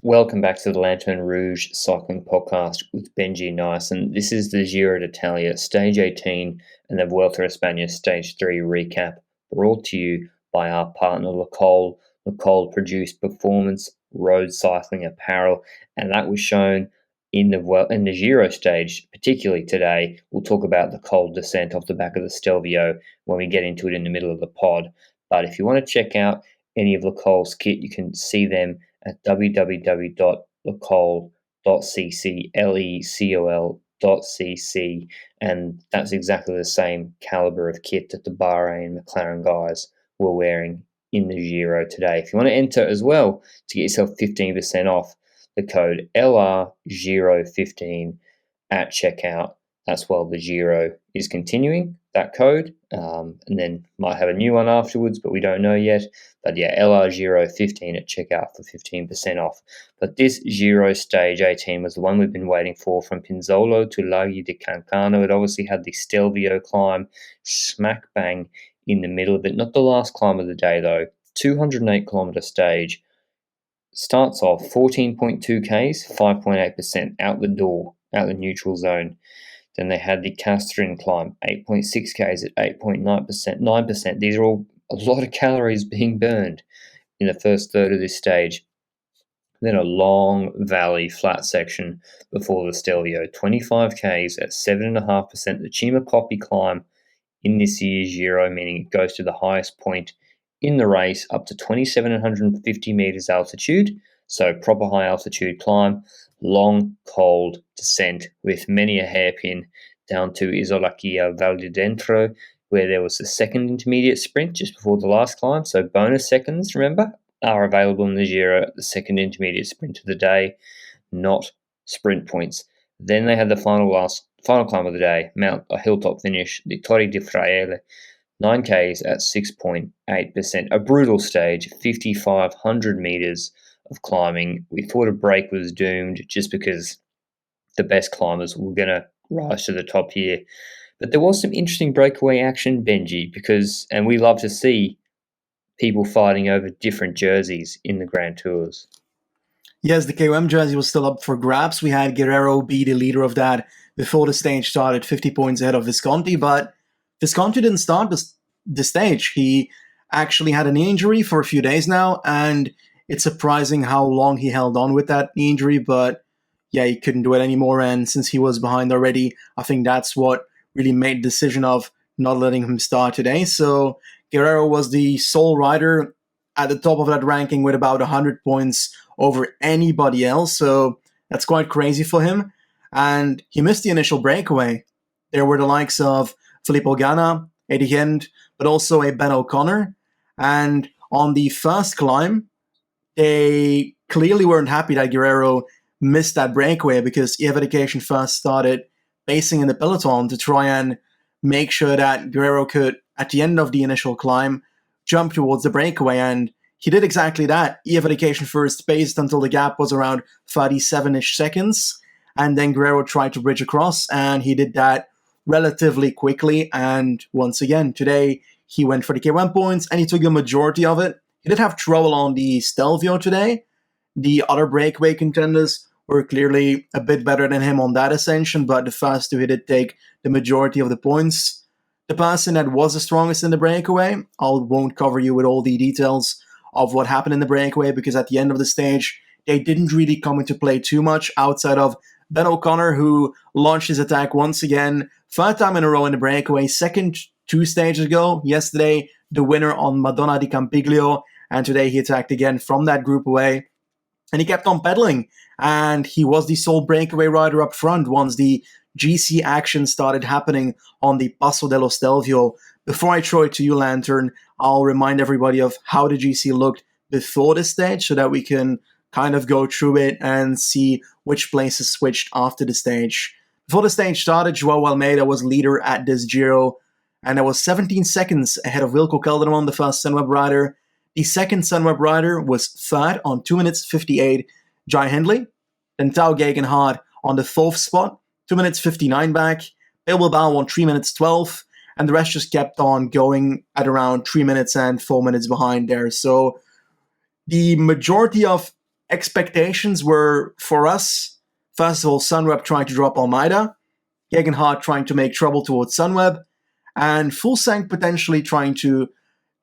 Welcome back to the Lanterne Rouge cycling podcast with Benji Naesen. This is the Giro d'Italia Stage 18 and the Vuelta Espana Stage 3 recap, brought to you by our partner Lacole. Lacole produced performance road cycling apparel, and that was shown in the Giro stage, particularly today. We'll talk about the cold descent off the back of the Stelvio when we get into it in the middle of the pod. But if you want to check out any of Lacole's kit, you can see them at www.lacole.cc, lecol.cc, and that's exactly the same caliber of kit that the Bahrain McLaren guys were wearing in the Giro today. If you want to enter as well to get yourself 15% off, the code LRGiro15 at checkout. That's while the Giro is continuing, that code, and then might have a new one afterwards, but we don't know yet. But yeah, LRGiro15 at checkout for 15% off. But this Giro Stage 18 was the one we've been waiting for, from Pinzolo to Laghi di Cancano. It obviously had the Stelvio climb smack bang in the middle of it. Not the last climb of the day though. 208 kilometre stage. Starts off 14.2 Ks, 5.8% out the door, out the neutral zone. Then they had the Castrin climb, 8.6 Ks at 8.9%, 9%. These are all a lot of calories being burned in the first third of this stage. Then a long valley flat section before the Stelvio, 25 Ks at 7.5%. The Cima Coppi climb in this year's Giro, meaning it goes to the highest point in the race, up to 2,750 meters altitude. So proper high altitude climb, long, cold descent with many a hairpin down to Isolacchia Val di Dentro, where there was a second intermediate sprint just before the last climb. So bonus seconds, remember, are available in the Giro at the second intermediate sprint of the day, not sprint points. Then they had the final climb of the day, a hilltop finish, the Torre di Fraele, 9 Ks at 6.8%. A brutal stage, 5,500 meters of climbing. We thought a break was doomed just because the best climbers were going to rise to the top here. But there was some interesting breakaway action, Benji, and we love to see people fighting over different jerseys in the Grand Tours. Yes, the KOM jersey was still up for grabs. We had Guerrero be the leader of that before the stage started, 50 points ahead of Visconti, but Visconti didn't start the stage. He actually had a knee injury for a few days now, and it's surprising how long he held on with that knee injury, but yeah, he couldn't do it anymore, and since he was behind already, I think that's what really made the decision of not letting him start today. So Guerrero was the sole rider at the top of that ranking with about 100 points over anybody else, so that's quite crazy for him. And he missed the initial breakaway. There were the likes of Filippo Ganna, Eddie Hind, but also a Ben O'Connor. And on the first climb, they clearly weren't happy that Guerrero missed that breakaway, because EF Education first started pacing in the peloton to try and make sure that Guerrero could, at the end of the initial climb, jump towards the breakaway. And he did exactly that. EF Education first paced until the gap was around 37-ish seconds. And then Guerrero tried to bridge across, and he did that relatively quickly. And once again, today, he went for the K1 points, and he took the majority of it. He did have trouble on the Stelvio today. The other breakaway contenders were clearly a bit better than him on that ascension, but the first two, he did take the majority of the points. The person that was the strongest in the breakaway, I won't cover you with all the details of what happened in the breakaway, because at the end of the stage, they didn't really come into play too much outside of Ben O'Connor, who launched his attack once again, third time in a row in the breakaway, second 2 stages ago. Yesterday, the winner on Madonna di Campiglio, and today he attacked again from that group away. And he kept on pedaling, and he was the sole breakaway rider up front once the GC action started happening on the Passo dello Stelvio. Before I throw it to you, Lanterne, I'll remind everybody of how the GC looked before the stage so that we can kind of go through it and see which places switched after the stage. Before the stage started, Joao Almeida was leader at this Giro, and that was 17 seconds ahead of Wilco Kelderman, the first Sunweb rider. The second Sunweb rider was third on 2 minutes 58, Jai Hindley. Then Tao Gegenhardt on the fourth spot, 2 minutes 59 back. Bill Bilbao won 3 minutes 12, and the rest just kept on going at around 3 minutes and 4 minutes behind there. So the majority of expectations were for us, first of all, Sunweb trying to drop Almeida, Gegenhardt trying to make trouble towards Sunweb, and Fuglsang potentially trying to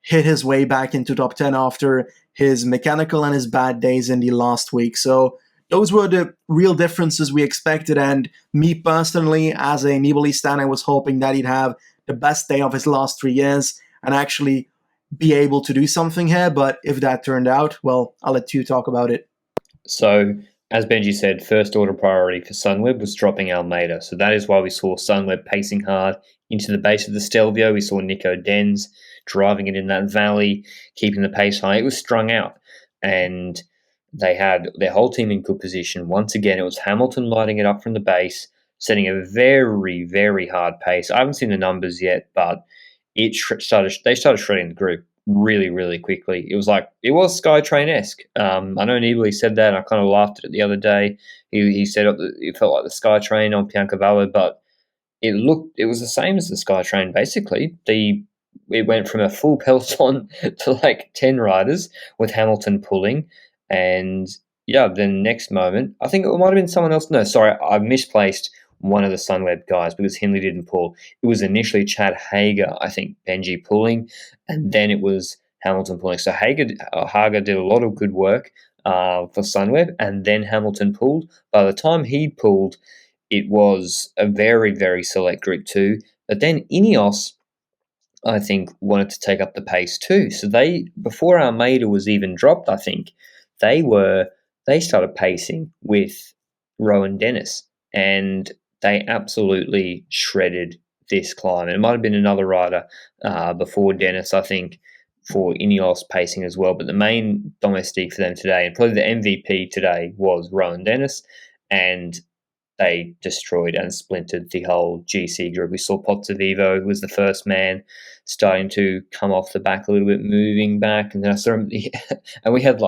hit his way back into top 10 after his mechanical and his bad days in the last week. So those were the real differences we expected. And me personally, as a Nibali stan, I was hoping that he'd have the best day of his last 3 years and actually be able to do something here. But if that turned out, well, I'll let you talk about it. So, as Benji said, first order priority for Sunweb was dropping Almeida. So that is why we saw Sunweb pacing hard into the base of the Stelvio. We saw Nico Denz driving it in that valley, keeping the pace high. It was strung out, and they had their whole team in good position. Once again, it was Hamilton lighting it up from the base, setting a very, very hard pace. I haven't seen the numbers yet, but they started shredding the group really, really quickly. It was Skytrain-esque. I know Nibali said that, and I kind of laughed at it the other day. He said it felt like the Skytrain on Piancavallo, but it was the same as the Skytrain, basically. It went from a full peloton to like 10 riders with Hamilton pulling. And yeah, then next moment, I think it might have been someone else. No, sorry, I misplaced one of the Sunweb guys because Hindley didn't pull. It was initially Chad Hager, I think, Benji pulling, and then it was Hamilton pulling. So Hager did a lot of good work for Sunweb, and then Hamilton pulled. By the time he pulled, it was a very, very select group too. But then Ineos, I think, wanted to take up the pace too. So before Almeida was even dropped, I think, they started pacing with Rowan Dennis, and they absolutely shredded this climb. And it might have been another rider before Dennis, I think, for Ineos pacing as well. But the main domestique for them today, and probably the MVP today, was Rowan Dennis, and they destroyed and splintered the whole GC group. We saw Pozzovivo, who was the first man, starting to come off the back a little bit, moving back. And then I saw him, and we had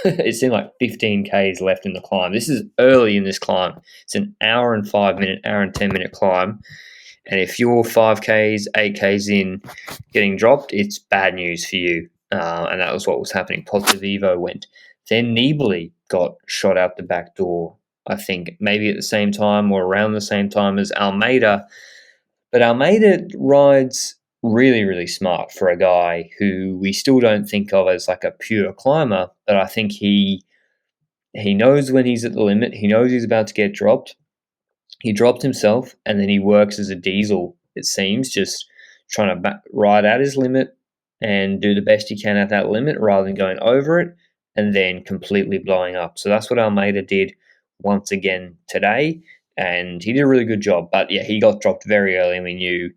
it seemed like 15 Ks left in the climb. This is early in this climb. It's an hour and 10 minute climb. And if you're 5 Ks, 8 Ks in getting dropped, it's bad news for you. And that was what was happening. Pozzovivo went. Then Nibali got shot out the back door, I think maybe at the same time or around the same time as Almeida. But Almeida rides really, really smart for a guy who we still don't think of as like a pure climber, but I think he knows when he's at the limit. He knows he's about to get dropped. He dropped himself, and then he works as a diesel, it seems, just trying to ride out his limit and do the best he can at that limit rather than going over it and then completely blowing up. So that's what Almeida did once again today, and he did a really good job. But yeah, he got dropped very early, and we knew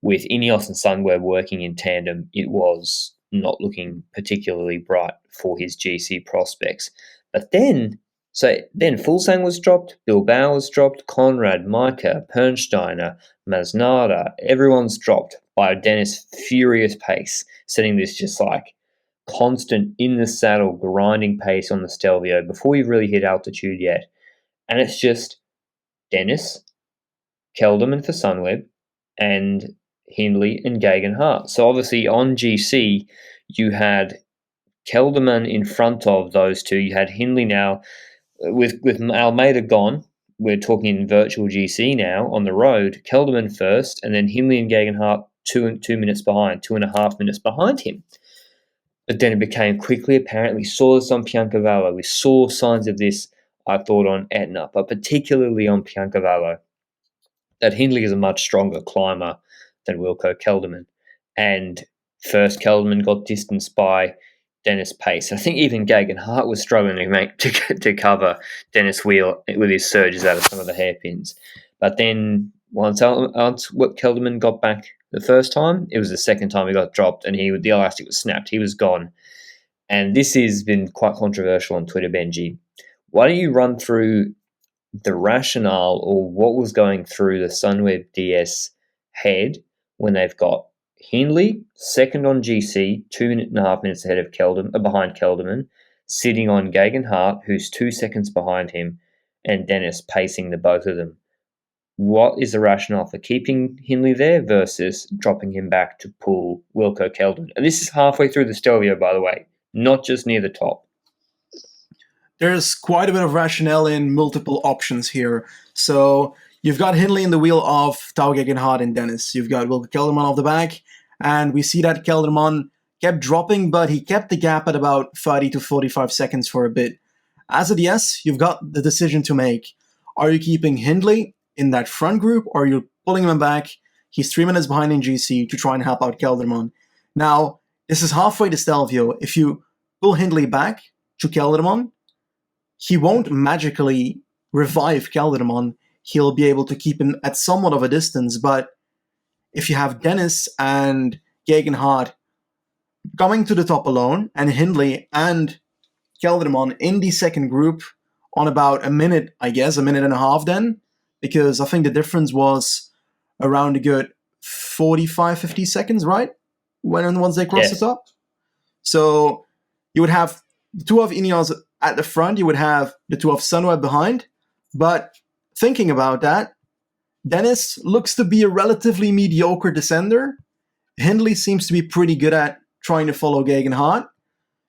with Ineos and Sunweb working in tandem, it was not looking particularly bright for his GC prospects. But then Fuglsang was dropped, Bilbao was dropped, Conrad, Micah, Pernsteiner, Masnada, everyone's dropped by Dennis' furious pace, setting this just like constant in the saddle grinding pace on the Stelvio before you've really hit altitude yet. And it's just Dennis, Kelderman for Sunweb, and Hindley and Gegenhardt. So obviously on GC, you had Kelderman in front of those two. You had Hindley now with Almeida gone. We're talking in virtual GC now on the road. Kelderman first, and then Hindley and Gegenhardt 2 minutes behind, 2.5 minutes behind him. But then it became quickly apparent. We saw this on Piancavallo. We saw signs of this, I thought, on Etna, but particularly on Piancavallo, that Hindley is a much stronger climber than Wilco Kelderman. And first Kelderman got distanced by Dennis Pace. I think even Gegenhardt was struggling to cover Dennis Wheel with his surges out of some of the hairpins. But then once Kelderman got back the first time, it was the second time he got dropped, and the elastic was snapped. He was gone. And this has been quite controversial on Twitter, Benji. Why don't you run through the rationale or what was going through the Sunweb DS head when they've got Hindley second on GC, 2.5 minutes ahead of behind Kelderman, sitting on Gegenhardt, who's 2 seconds behind him, and Dennis pacing the both of them. What is the rationale for keeping Hindley there versus dropping him back to pull Wilco Kelderman? And this is halfway through the Stelvio, by the way, not just near the top. there's quite a bit of rationale in multiple options here. So you've got Hindley in the wheel of Tao Gegenhardt and Dennis. You've got Wilke Kelderman off the back, and we see that Kelderman kept dropping, but he kept the gap at about 30 to 45 seconds for a bit. As a DS, you've got the decision to make. Are you keeping Hindley in that front group, or are you pulling him back? He's 3 minutes behind in GC to try and help out Kelderman. Now, this is halfway to Stelvio. If you pull Hindley back to Kelderman, he won't magically revive Kelderman. He'll be able to keep him at somewhat of a distance, but if you have Dennis and Gegenhardt coming to the top alone, and Hindley and Kelderman in the second group on about a minute, I guess, a minute and a half then, because I think the difference was around a good 45, 50 seconds, right? Once they cross the top. So you would have the two of Ineos at the front, you would have the two of Sunweb behind. But thinking about that, Dennis looks to be a relatively mediocre descender. Hindley seems to be pretty good at trying to follow Gegenhardt.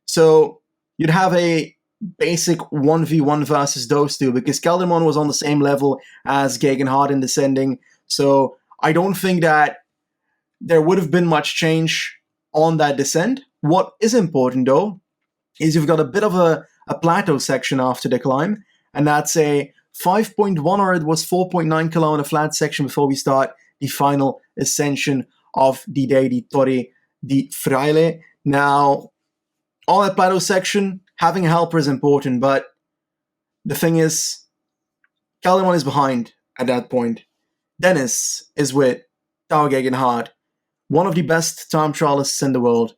So you'd have a basic 1v1 versus those two, because Kelderman was on the same level as Gegenhardt in descending. So I don't think that there would have been much change on that descent. What is important, though, is you've got a bit of a plateau section after the climb, and that's a 5.1 or it was 4.9 kilometer flat section before we start the final ascension of the day, the Torre di Fraile. Now, on that plateau section, having a helper is important, but the thing is, Kelderman is behind at that point. Dennis is with Tao Gegenhardt, one of the best time trialists in the world.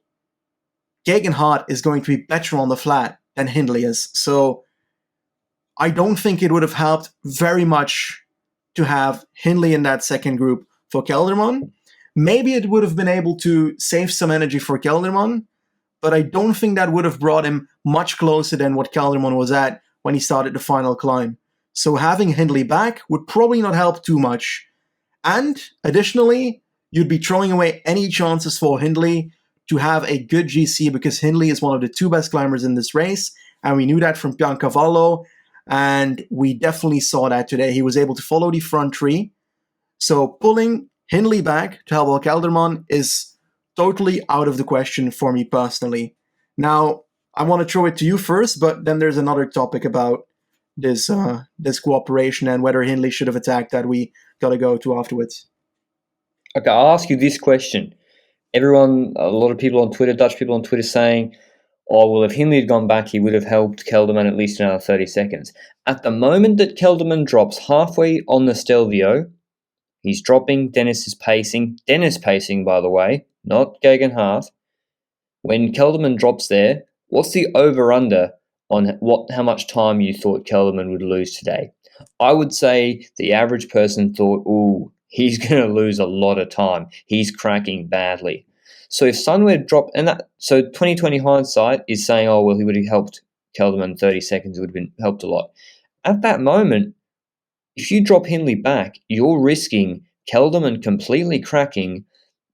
Gegenhardt is going to be better on the flat than Hindley is. So I don't think it would have helped very much to have Hindley in that second group for Kelderman. Maybe it would have been able to save some energy for Kelderman, but I don't think that would have brought him much closer than what Kelderman was at when he started the final climb. So having Hindley back would probably not help too much. And additionally, you'd be throwing away any chances for Hindley to have a good GC, because Hindley is one of the two best climbers in this race, and we knew that from Piancavallo, and we definitely saw that today. He was able to follow the front three. So pulling Hindley back to help out Kelderman is totally out of the question for me personally. Now, I want to throw it to you first, but then there's another topic about this cooperation and whether Hindley should have attacked that we got to go to afterwards. Okay, I'll ask you this question. A lot of people on Twitter, Dutch people on Twitter saying, oh, well, if Hindley had gone back, he would have helped Kelderman at least another 30 seconds. At the moment that Kelderman drops halfway on the Stelvio, he's dropping, Dennis is pacing. Dennis pacing, by the way, not Gegenhardt. When Kelderman drops there, what's the over-under on how much time you thought Kelderman would lose today? I would say the average person thought, ooh, he's going to lose a lot of time. He's cracking badly. So if Sunweb dropped, so 2020 hindsight is saying, oh, well, he would have helped Kelderman 30 seconds, it would have been helped a lot. At that moment, if you drop Hindley back, you're risking Kelderman completely cracking,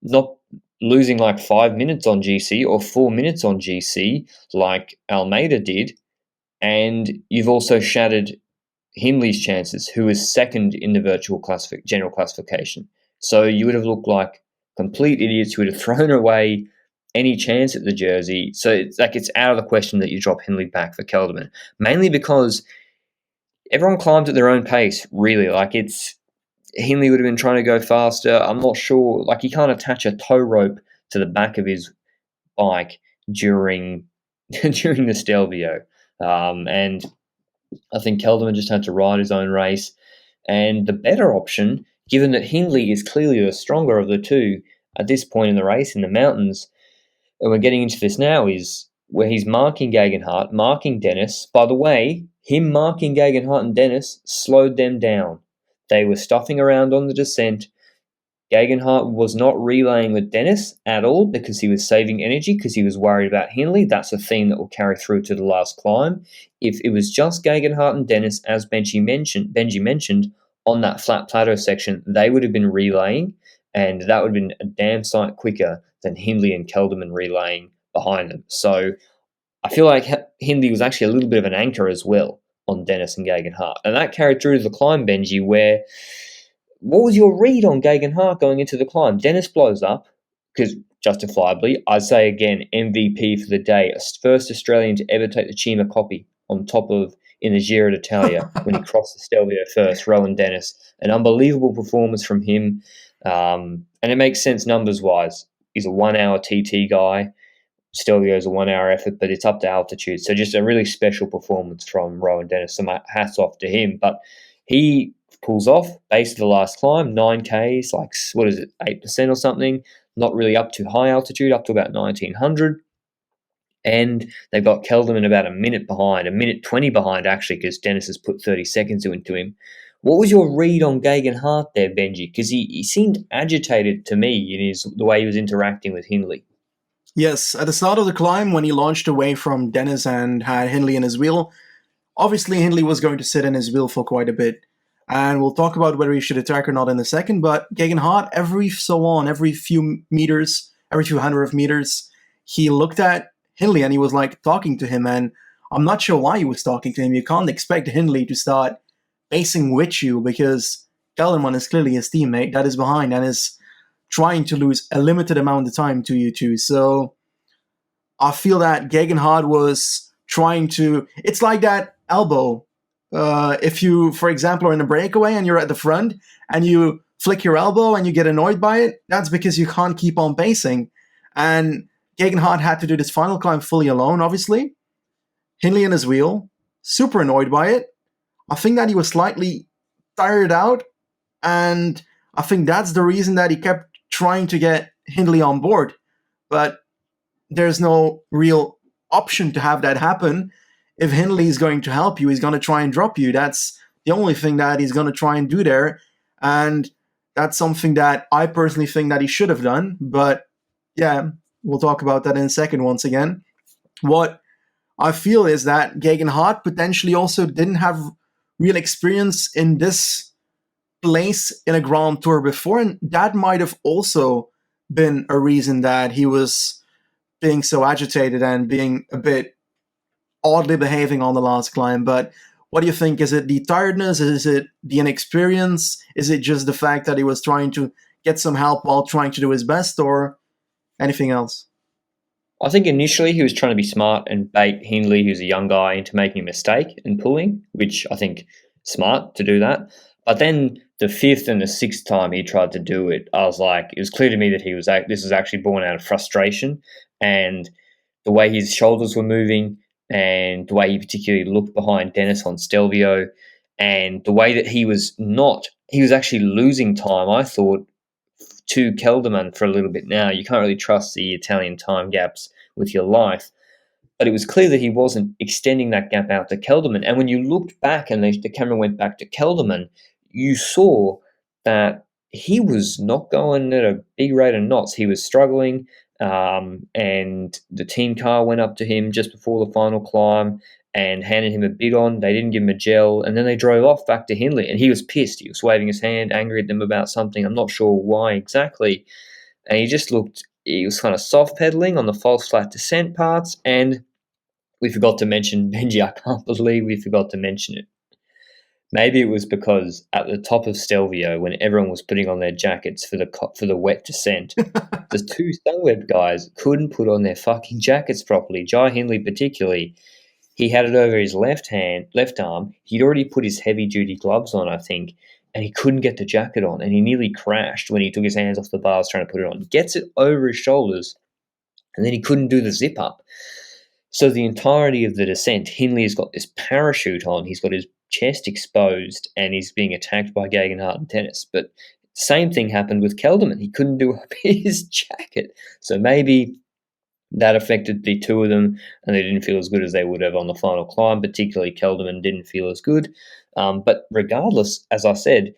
not losing like 5 minutes on GC or 4 minutes on GC like Almeida did, and you've also shattered Hindley's chances, who is second in the virtual general classification. So you would have looked like complete idiots who would have thrown away any chance at the jersey. So it's out of the question that you drop Hindley back for Kelderman, mainly because everyone climbs at their own pace, really. Hindley would have been trying to go faster. I'm not sure. He can't attach a tow rope to the back of his bike during the Stelvio. And I think Kelderman just had to ride his own race. And the better option, given that Hindley is clearly the stronger of the two at this point in the race in the mountains, and we're getting into this now, is where he's marking Gegenhardt, marking Dennis. By the way, him marking Gegenhardt and Dennis slowed them down. They were stuffing around on the descent. Gegenhardt was not relaying with Dennis at all because he was saving energy because he was worried about Hindley. That's a theme that will carry through to the last climb. If it was just Gegenhardt and Dennis, as Benji mentioned, on that flat plateau section, they would have been relaying, and that would have been a damn sight quicker than Hindley and Kelderman relaying behind them. So I feel like Hindley was actually a little bit of an anchor as well on Dennis and Geoghegan Hart. And that carried through to the climb, Benji, where what was your read on Geoghegan Hart going into the climb? Dennis blows up, because justifiably, I'd say again, MVP for the day, first Australian to ever take the Cima copy on top of in the Giro d'Italia when he crossed the Stelvio first, Rowan Dennis. An unbelievable performance from him. And it makes sense numbers-wise. He's a 1 hour TT guy. Stelvio is a 1 hour effort, but it's up to altitude. So just a really special performance from Rowan Dennis. So my hats off to him. But he pulls off, base of the last climb, 9Ks, like, 8% or something. Not really up to high altitude, up to about 1900. And they've got Kelderman about a minute behind, a minute 20 behind, actually, because Dennis has put 30 seconds into him. What was your read on Geoghegan Hart there, Benji? Because he seemed agitated to me in the way he was interacting with Hindley. Yes, at the start of the climb, when he launched away from Dennis and had Hindley in his wheel, obviously Hindley was going to sit in his wheel for quite a bit. And we'll talk about whether he should attack or not in a second, but Geoghegan Hart, every few meters, every few hundred of meters, he looked at Hindley and he was like talking to him, and I'm not sure why he was talking to him. You can't expect Hindley to start pacing with you because Kelderman is clearly his teammate that is behind and is trying to lose a limited amount of time to you two. So I feel that Geoghegan Hart was trying to... It's like that elbow. If you, for example, are in a breakaway and you're at the front and you flick your elbow and you get annoyed by it, that's because you can't keep on pacing. And Geoghegan Hart had to do this final climb fully alone, obviously. Hindley in his wheel, super annoyed by it. I think that he was slightly tired out, and I think that's the reason that he kept trying to get Hindley on board. But there's no real option to have that happen. If Hindley is going to help you, he's going to try and drop you. That's the only thing that he's going to try and do there. And that's something that I personally think that he should have done. But yeah, we'll talk about that in a second once again. What I feel is that Geoghegan Hart potentially also didn't have real experience in this place in a Grand Tour before, and that might have also been a reason that he was being so agitated and being a bit oddly behaving on the last climb. But what do you think? Is it the tiredness? Is it the inexperience? Is it just the fact that he was trying to get some help while trying to do his best, or anything else? I think initially he was trying to be smart and bait Hindley, who's a young guy, into making a mistake and pulling, which I think smart to do that. But then the fifth and the sixth time he tried to do it, I was like, it was clear to me that this was actually born out of frustration, and the way his shoulders were moving and the way he particularly looked behind Dennis on Stelvio and the way that he was actually losing time, I thought, to Kelderman for a little bit now. You can't really trust the Italian time gaps with your life. But it was clear that he wasn't extending that gap out to Kelderman. And when you looked back and the camera went back to Kelderman, you saw that he was not going at a big rate of knots. He was struggling, and the team car went up to him just before the final climb and handed him a bidon. They didn't give him a gel, and then they drove off back to Hindley, and he was pissed. He was waving his hand, angry at them about something. I'm not sure why exactly. And he was kind of soft pedaling on the false flat descent parts, and we forgot to mention, Benji, I can't believe we forgot to mention it. Maybe it was because at the top of Stelvio, when everyone was putting on their jackets for the wet descent, the two Sunweb guys couldn't put on their fucking jackets properly. Jai Hindley particularly, he had it over his left arm. He'd already put his heavy-duty gloves on, I think, and he couldn't get the jacket on, and he nearly crashed when he took his hands off the bars trying to put it on. He gets it over his shoulders, and then he couldn't do the zip-up. So the entirety of the descent, Hindley has got this parachute on, he's got his chest exposed, and he's being attacked by Geoghegan Hart and Dennis. But the same thing happened with Kelderman. He couldn't do up his jacket. So maybe that affected the two of them, and they didn't feel as good as they would have on the final climb. Particularly Kelderman didn't feel as good. But regardless, as I said,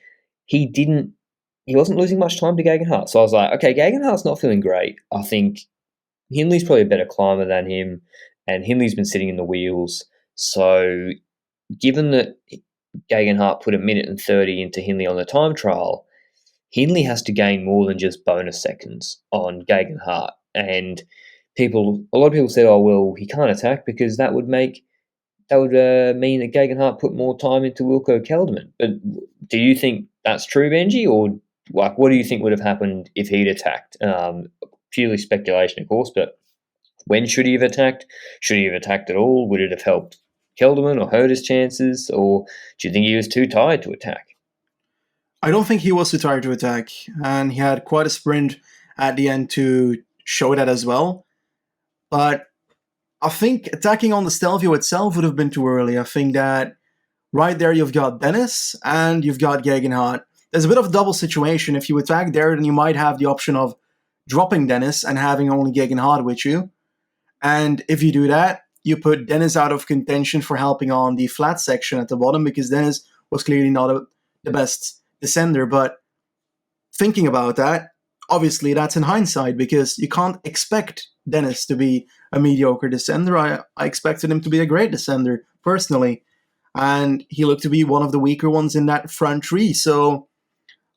he wasn't losing much time to Geoghegan Hart. So I was like, okay, Geoghegan Hart's not feeling great. I think Hindley's probably a better climber than him, and Hindley's been sitting in the wheels. So given that Geoghegan Hart put 1 minute and 30 into Hindley on the time trial, Hindley has to gain more than just bonus seconds on Geoghegan Hart. And a lot of people said, "Oh well, he can't attack because that would mean that Gegenhardt put more time into Wilco Kelderman." But do you think that's true, Benji, or like what do you think would have happened if he'd attacked? Purely speculation, of course, but when should he have attacked? Should he have attacked at all? Would it have helped Kelderman or hurt his chances, or do you think he was too tired to attack? I don't think he was too tired to attack, and he had quite a sprint at the end to show that as well. But I think attacking on the Stelvio itself would have been too early. I think that right there you've got Dennis and you've got Gegenhardt. There's a bit of a double situation. If you attack there, then you might have the option of dropping Dennis and having only Gegenhardt with you. And if you do that, you put Dennis out of contention for helping on the flat section at the bottom because Dennis was clearly not the best descender. But thinking about that, obviously that's in hindsight because you can't expect Dennis to be a mediocre descender. I expected him to be a great descender, personally. And he looked to be one of the weaker ones in that front three. So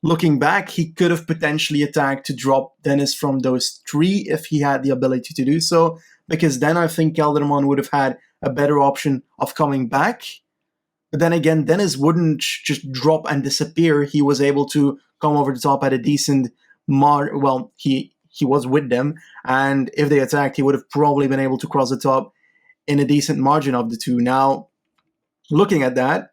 looking back, he could have potentially attacked to drop Dennis from those three if he had the ability to do so, because then I think Kelderman would have had a better option of coming back. But then again, Dennis wouldn't just drop and disappear. He was able to come over the top at a decent he was with them, and if they attacked, he would have probably been able to cross the top in a decent margin of the two. Now, looking at that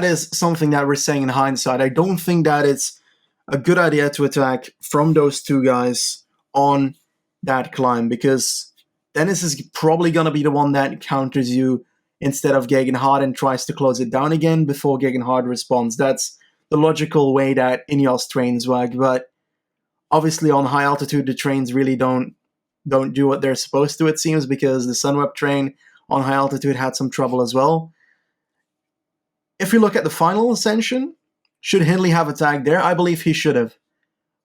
is something that we're saying in hindsight. I don't think that it's a good idea to attack from those two guys on that climb, because Dennis is probably going to be the one that counters you instead of Gegenhardt and tries to close it down again before Gegenhardt responds. That's the logical way that Ineos trains work, but obviously on high altitude the trains really don't do what they're supposed to, it seems, because the Sunweb train on high altitude had some trouble as well. If we look at the final ascension, should Hindley have attacked there? I believe he should have.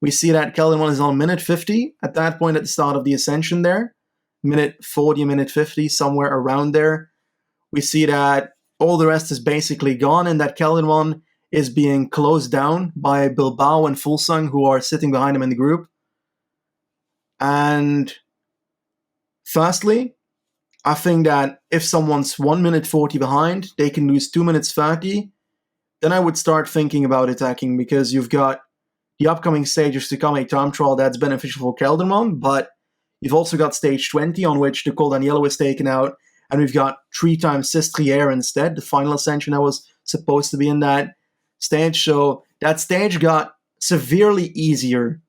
We see that Kelderman is on minute 50 at that point at the start of the ascension there. Minute 40, minute 50, somewhere around there. We see that all the rest is basically gone and that Kelderman is being closed down by Bilbao and Fulsang, who are sitting behind him in the group. And firstly, I think that if someone's 1 minute 40 behind, they can lose 2 minutes 30, then I would start thinking about attacking, because you've got the upcoming stages to come, a time trial that's beneficial for Kelderman, but you've also got stage 20 on which the Col Daniello is taken out, and we've got 3 times Sistriere instead, the final ascension that was supposed to be in that stage. So that stage got severely easier,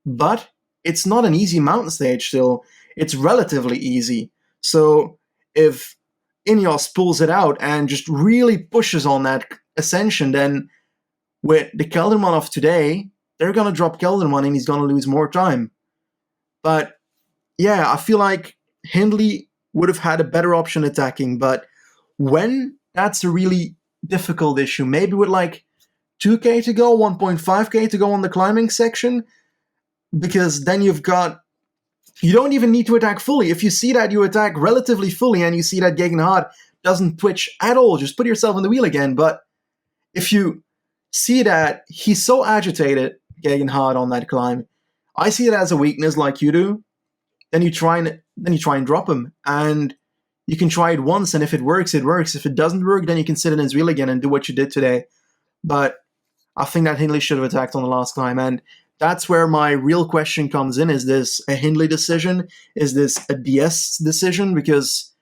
but it's not an easy mountain stage still. It's relatively easy. So if Ineos pulls it out and just really pushes on that ascension, then with the Kelderman of today, they're going to drop Kelderman and he's going to lose more time. But yeah, I feel like Hindley would have had a better option attacking, but when that's a really difficult issue, maybe with like 2k to go, 1.5k to go on the climbing section, because then you don't even need to attack fully. If you see that you attack relatively fully and you see that Gegenhardt doesn't twitch at all, just put yourself in the wheel again. But if you see that he's so agitated, Gegenhardt, on that climb, I see it as a weakness like you do, then you try and drop him. And you can try it once, and if it works, it works. If it doesn't work, then you can sit in his wheel again and do what you did today. But I think that Hindley should have attacked on the last climb, and that's where my real question comes in. Is this a Hindley decision? Is this a DS decision? Because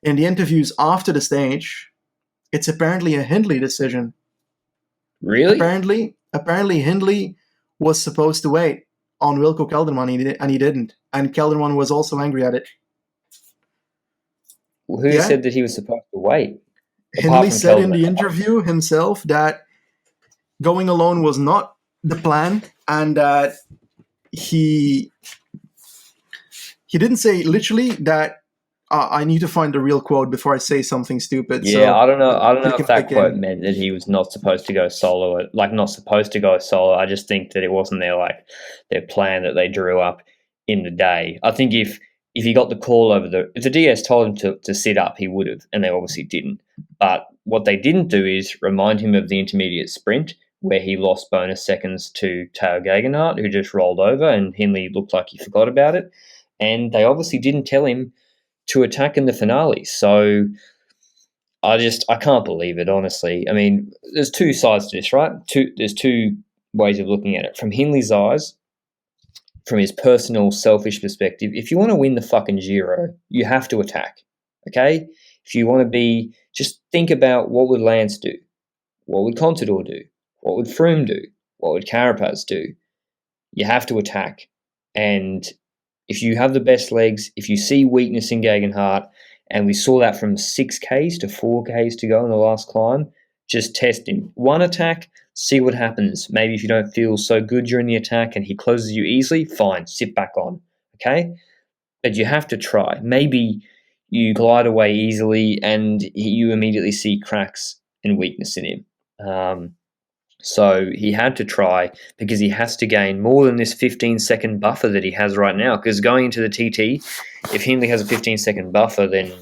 in the interviews after the stage, it's apparently a Hindley decision. Really? Apparently Hindley was supposed to wait on Wilco Kelderman, and he didn't. And Kelderman was also angry at it. Who said that he was supposed to wait? Hindley said in the interview himself that going alone was not the plan, and that he didn't say literally that. I need to find the real quote before I say something stupid. Yeah, so I don't know if that quote meant that he was not supposed to go solo. Not supposed to go solo. I just think that it wasn't their plan that they drew up in the day. I think if he got the call if the DS told him to sit up, he would have, and they obviously didn't. But what they didn't do is remind him of the intermediate sprint, where he lost bonus seconds to Tao Gegenhardt, who just rolled over, and Hindley looked like he forgot about it. and they obviously didn't tell him to attack in the finale. So I can't believe it, honestly. I mean, there's two sides to this, right? There's two ways of looking at it. From Hindley's eyes, from his personal, selfish perspective, if you want to win the fucking Giro, you have to attack, okay? If you want to be, just think about what would Lance do? What would Contador do? What would Froome do? What would Carapaz do? You have to attack. And if you have the best legs, if you see weakness in Gegenhardt, and we saw that from 6Ks to 4Ks to go in the last climb, just test him. One attack, see what happens. Maybe if you don't feel so good during the attack and he closes you easily, fine, sit back on, okay? But you have to try. Maybe you glide away easily and you immediately see cracks and weakness in him. So he had to try, because he has to gain more than this 15-second buffer that he has right now. Because going into the TT, if Hindley has a 15-second buffer, then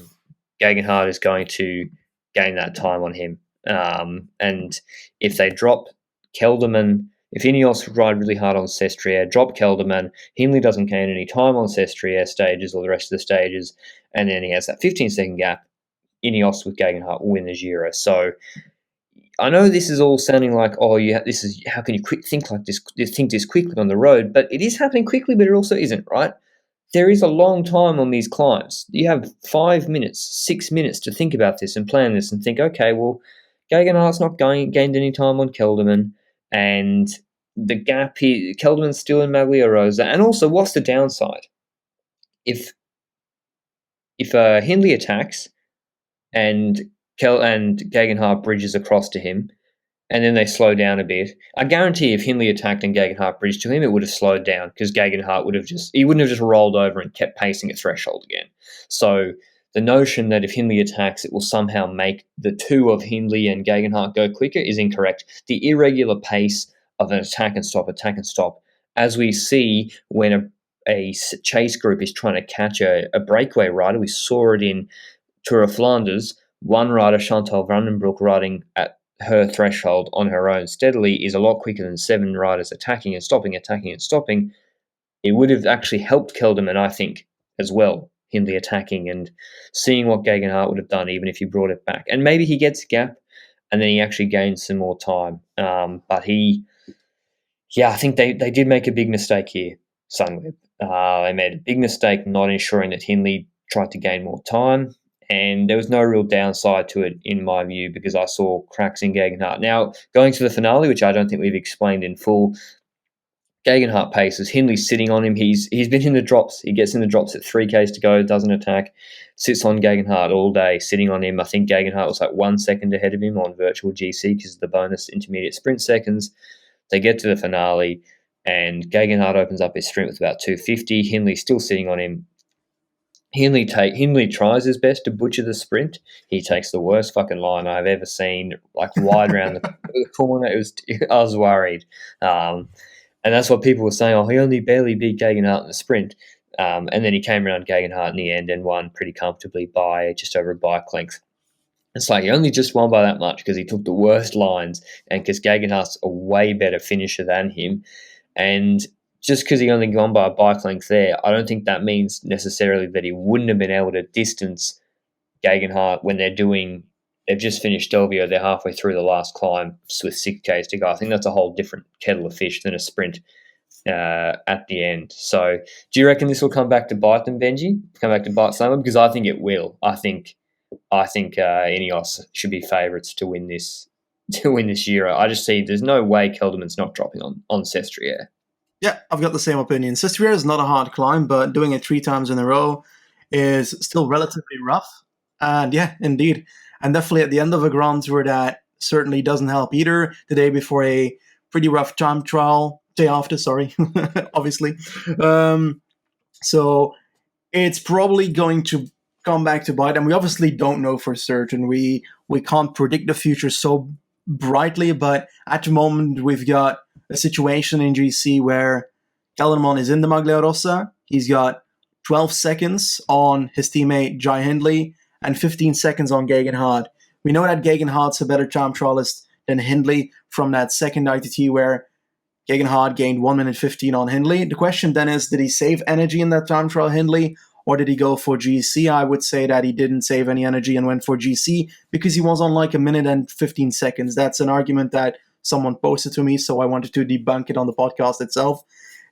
Gegenhardt is going to gain that time on him. And if they drop Kelderman, if Ineos ride really hard on Sestriere, drop Kelderman, Hindley doesn't gain any time on Sestriere stages or the rest of the stages, and then he has that 15-second gap, Ineos with Gegenhardt will win the Giro. So I know this is all sounding like, this is, how can you think like this, think this quickly on the road? But it is happening quickly, but it also isn't, right? There is a long time on these climbs. You have 5 minutes, 6 minutes to think about this and plan this and think, okay, well, Gegenhardt's not gained any time on Kelderman, and the gap here, Kelderman's still in Maglia Rosa. And also, what's the downside? If Hindley attacks and Gegenhardt bridges across to him, and then they slow down a bit, I guarantee if Hindley attacked and Gegenhardt bridged to him, it would have slowed down, because Gegenhardt wouldn't have just rolled over and kept pacing at threshold again. So the notion that if Hindley attacks, it will somehow make the two of Hindley and Gegenhardt go quicker is incorrect. The irregular pace of an attack and stop, as we see when a chase group is trying to catch a breakaway rider, we saw it in Tour of Flanders. One rider, Chantal Vandenbroek, riding at her threshold on her own steadily is a lot quicker than 7 riders attacking and stopping. It would have actually helped Kelderman, I think, as well, Hindley attacking and seeing what Gegenhardt would have done even if he brought it back. And maybe he gets a gap and then he actually gains some more time. But I think they did make a big mistake here, Sunweb. They made a big mistake not ensuring that Hindley tried to gain more time. And there was no real downside to it, in my view, because I saw cracks in Gegenhardt. Now, going to the finale, which I don't think we've explained in full, Gegenhardt paces. Hindley's sitting on him. He's been in the drops. He gets in the drops at 3Ks to go, doesn't attack, sits on Gegenhardt all day, sitting on him. I think Gegenhardt was like 1 second ahead of him on virtual GC because of the bonus intermediate sprint seconds. They get to the finale, and Gegenhardt opens up his sprint with about 250. Hindley's still sitting on him. Hindley tries his best to butcher the sprint. He takes the worst fucking line I've ever seen, like wide around the corner. I was worried. And that's what people were saying. He only barely beat Gegenhardt in the sprint. And then he came around Gegenhardt in the end and won pretty comfortably by just over a bike length. It's like he only just won by that much because he took the worst lines and because Gegenhardt's a way better finisher than him. And just because he only gone by a bike length there, I don't think that means necessarily that he wouldn't have been able to distance Gegenhardt when they've just finished Stelvio, they're halfway through the last climb with 6Ks to go. I think that's a whole different kettle of fish than a sprint at the end. So do you reckon this will come back to bite them, Benji? Come back to bite someone? Because I think it will. I think Ineos should be favourites to win this Giro. I just see there's no way Kelderman's not dropping on Sestriere. Yeah, I've got the same opinion. Sestriere is not a hard climb, but doing it 3 times in a row is still relatively rough. And yeah, indeed. And definitely at the end of a Grand Tour, that certainly doesn't help either. The day before a pretty rough time trial, day after, sorry, obviously. So it's probably going to come back to bite. And we obviously don't know for certain. We can't predict the future so brightly, but at the moment we've got a situation in GC where Kelderman is in the Maglia Rosa. He's got 12 seconds on his teammate Jai Hindley and 15 seconds on Gegenhardt. We know that Gegenhardt's a better time trialist than Hindley from that second ITT where Gegenhardt gained 1 minute 15 on Hindley. The question then is, did he save energy in that time trial, Hindley, or did he go for GC? I would say that he didn't save any energy and went for GC because he was on like 1 minute and 15 seconds. That's an argument that someone posted to me, so I wanted to debunk it on the podcast itself.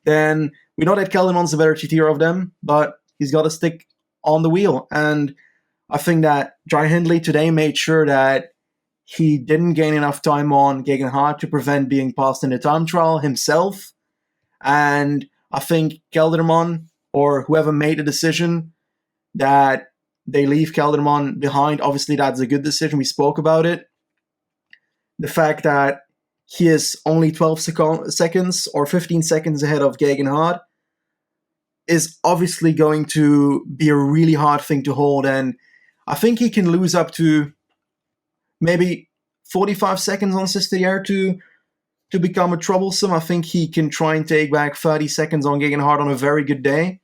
Then we know that Kelderman's the better GTR of them, but he's got to stick on the wheel. And I think that Jai Hindley today made sure that he didn't gain enough time on Gegenhardt to prevent being passed in the time trial himself. And I think Kelderman, or whoever made the decision that they leave Kelderman behind, obviously that's a good decision. We spoke about it. The fact that he is only 12 seconds or 15 seconds ahead of Gegenhardt is obviously going to be a really hard thing to hold. And I think he can lose up to maybe 45 seconds on Sestier to become a troublesome. I think he can try and take back 30 seconds on Gegenhardt on a very good day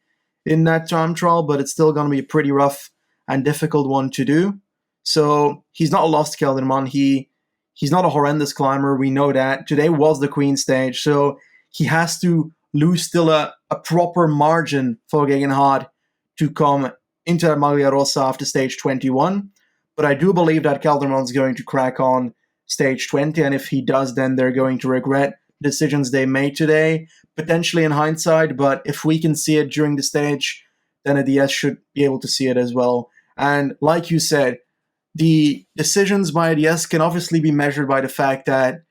in that time trial, but it's still going to be a pretty rough and difficult one to do. So he's not a lost Kelderman. He's not a horrendous climber. We know that. Today was the Queen stage, so he has to lose still a proper margin for Gegenhardt to come into that Maglia Rossa after stage 21. But I do believe that Kelderman's going to crack on stage 20, and if he does, then they're going to regret decisions they made today, potentially in hindsight. But if we can see it during the stage, then a DS should be able to see it as well. And like you said, the decisions by a DS can obviously be measured by the fact that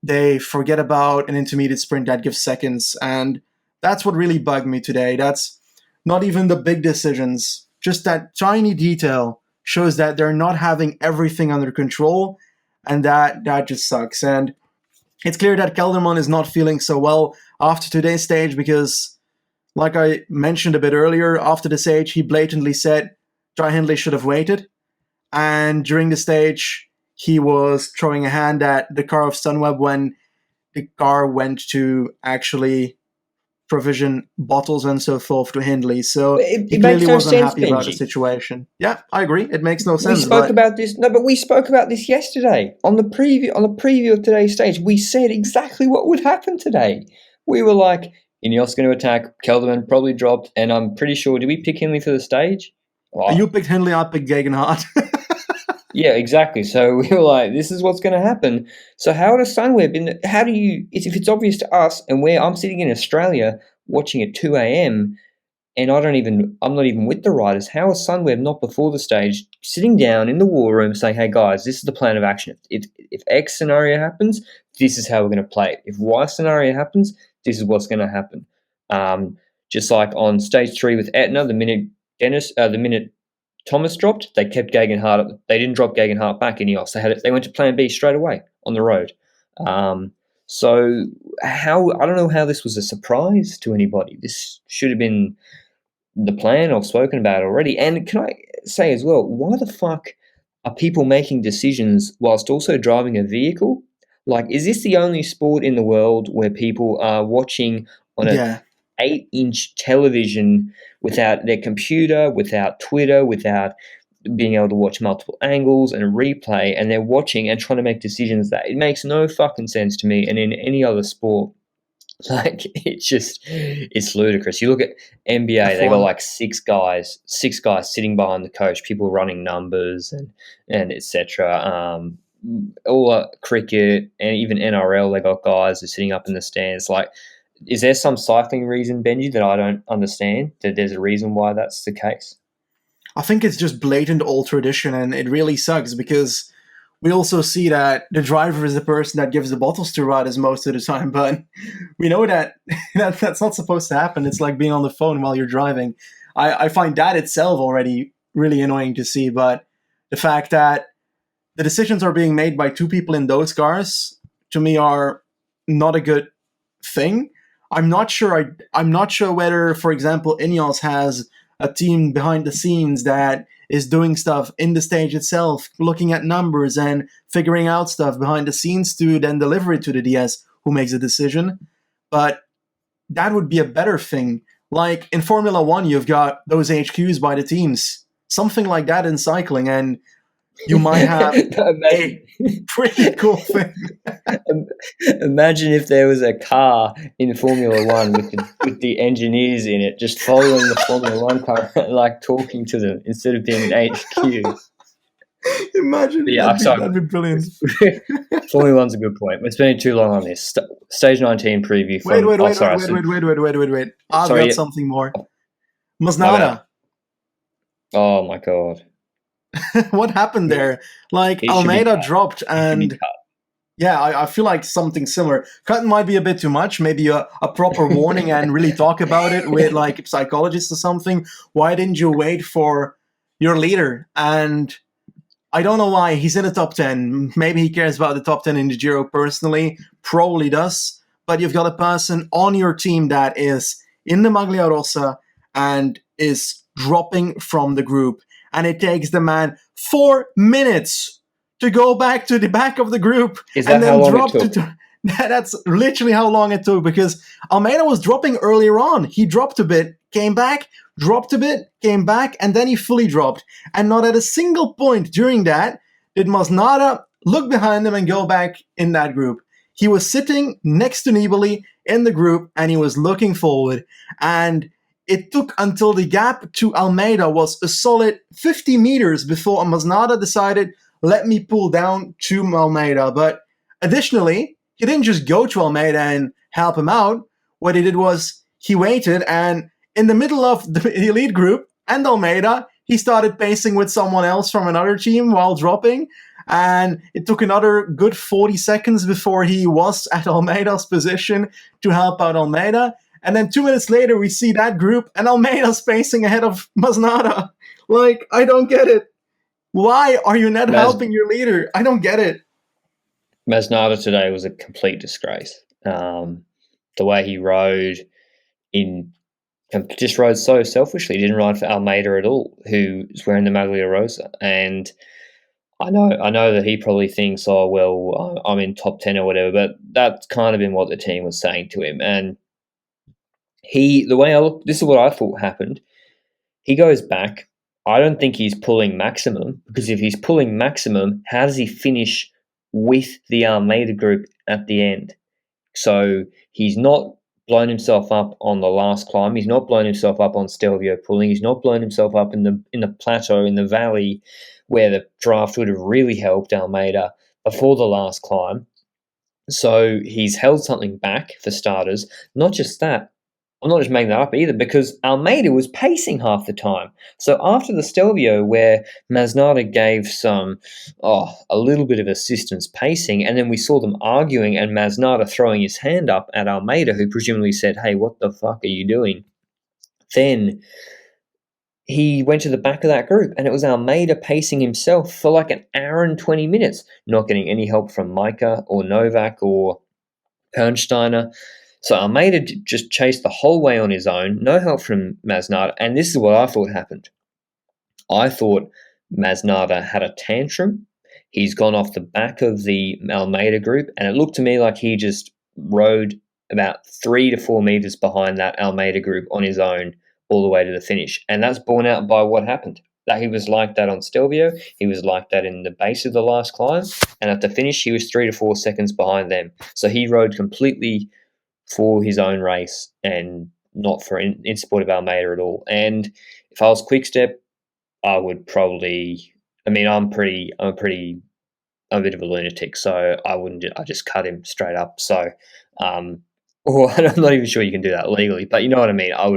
they forget about an intermediate sprint that gives seconds. And that's what really bugged me today. That's not even the big decisions. Just that tiny detail shows that they're not having everything under control, and that just sucks. And it's clear that Kelderman is not feeling so well after today's stage because, like I mentioned a bit earlier, after the stage, he blatantly said Jai Hindley should have waited. And during the stage, he was throwing a hand at the car of Sunweb when the car went to actually provision bottles and so forth to Hindley. So he clearly wasn't happy about the situation. Yeah, I agree. It makes no sense. We spoke about this. No, but we spoke about this yesterday on the preview of today's stage. We said exactly what would happen today. We were like, Ineos going to attack. Kelderman probably dropped, and I'm pretty sure. Did we pick Hindley for the stage? Oh. You picked Hindley. I picked Gegenhardt. Yeah, exactly. So we were like, this is what's going to happen. So how does Sunweb, how do you, if it's obvious to us and I'm sitting in Australia watching at 2 a.m. and I'm not even with the riders, how is Sunweb not before the stage sitting down in the war room saying, hey guys, this is the plan of action. If X scenario happens, this is how we're going to play it. If Y scenario happens, this is what's going to happen. Just like on stage 3 with Etna, the minute Thomas dropped, they kept Gegenhardt. They didn't drop Gegenhardt back in Ineos. They went to plan B straight away on the road. So I don't know how this was a surprise to anybody. This should have been the plan. I've spoken about it already. And can I say as well, why the fuck are people making decisions whilst also driving a vehicle? Like, is this the only sport in the world where people are watching on a 8-inch television without their computer, without Twitter, without being able to watch multiple angles and replay, and they're watching and trying to make decisions that it makes no fucking sense to me? And in any other sport, like, it's ludicrus. You look at NBA, they got like six guys sitting behind the coach, people running numbers and etc. All cricket and even NRL, they got guys who are sitting up in the stands. Like, is there some cycling reason, Benji, that I don't understand, that there's a reason why that's the case? I think it's just blatant old tradition, and it really sucks because we also see that the driver is the person that gives the bottles to riders most of the time, but we know that that's not supposed to happen. It's like being on the phone while you're driving. I find that itself already really annoying to see, but the fact that the decisions are being made by two people in those cars, to me, are not a good thing. I'm not sure whether, for example, Ineos has a team behind the scenes that is doing stuff in the stage itself, looking at numbers and figuring out stuff behind the scenes to then deliver it to the DS who makes a decision. But that would be a better thing. Like in Formula 1, you've got those HQs by the teams. Something like that in cycling. And you might have Imagine, a pretty cool thing. imagine if there was a car in Formula One with the engineers in it, just following the Formula One car, like talking to them instead of being an HQ. Imagine, But yeah, that'd be brilliant. Formula One's a good point. We're spending too long on this. Stage 19 preview from. Wait. I've Sorry. got something more. My Masnada. Oh my god. What happened there? Like, It should be Almeida cut. dropped, It should be and cut. yeah, I feel like something similar. Cut might be a bit too much. Maybe a proper warning and really talk about it with like a psychologist or something. Why didn't you wait for your leader? And I don't know why. He's in the top 10. Maybe he cares about the top 10 in the Giro personally. Probably does. But you've got a person on your team that is in the Maglia Rossa and is dropping from the group. And it takes the man 4 minutes to go back to the back of the group. Is that and then how long drop it took? That's literally how long it took, because Almeida was dropping earlier on. He dropped a bit, came back, dropped a bit, came back, and then he fully dropped. And not at a single point during that did Masnada look behind him and go back in that group. He was sitting next to Nibali in the group, and he was looking forward. And it took until the gap to Almeida was a solid 50 meters before Masnada decided, let me pull down to Almeida. But additionally, he didn't just go to Almeida and help him out. What he did was he waited, and in the middle of the elite group and Almeida, he started pacing with someone else from another team while dropping. And it took another good 40 seconds before he was at Almeida's position to help out Almeida. And then 2 minutes later, we see that group, and Almeida's pacing ahead of Masnada. Like, I don't get it. Why are you not helping your leader? I don't get it. Masnada today was a complete disgrace. The way he rode just rode so selfishly. He didn't ride for Almeida at all, who is wearing the Maglia Rosa. And I know that he probably thinks, oh, well, I'm in top 10 or whatever, but that's kind of been what the team was saying to him. And this is what I thought happened. He goes back. I don't think he's pulling maximum, because if he's pulling maximum, how does he finish with the Almeida group at the end? So he's not blown himself up on the last climb. He's not blown himself up on Stelvio pulling. He's not blown himself up in the plateau, in the valley, where the draft would have really helped Almeida before the last climb. So he's held something back, for starters. Not just that, I'm not just making that up either, because Almeida was pacing half the time. So after the Stelvio, where Masnada gave a little bit of assistance pacing, and then we saw them arguing and Masnada throwing his hand up at Almeida, who presumably said, hey, what the fuck are you doing? Then he went to the back of that group, and it was Almeida pacing himself for like an hour and 20 minutes, not getting any help from Micah or Novak or Pernsteiner. So Almeida just chased the whole way on his own, no help from Masnada, and this is what I thought happened. I thought Masnada had a tantrum. He's gone off the back of the Almeida group, and it looked to me like he just rode about 3 to 4 meters behind that Almeida group on his own all the way to the finish, and that's borne out by what happened. That he was like that on Stelvio, he was like that in the base of the last climb, and at the finish he was 3 to 4 seconds behind them. So he rode completely for his own race and not for in support of Almeida at all. And if I was Quickstep, I would probably. I mean, I'm a bit of a lunatic, so I just cut him straight up. So, or I'm not even sure you can do that legally, but you know what I mean. I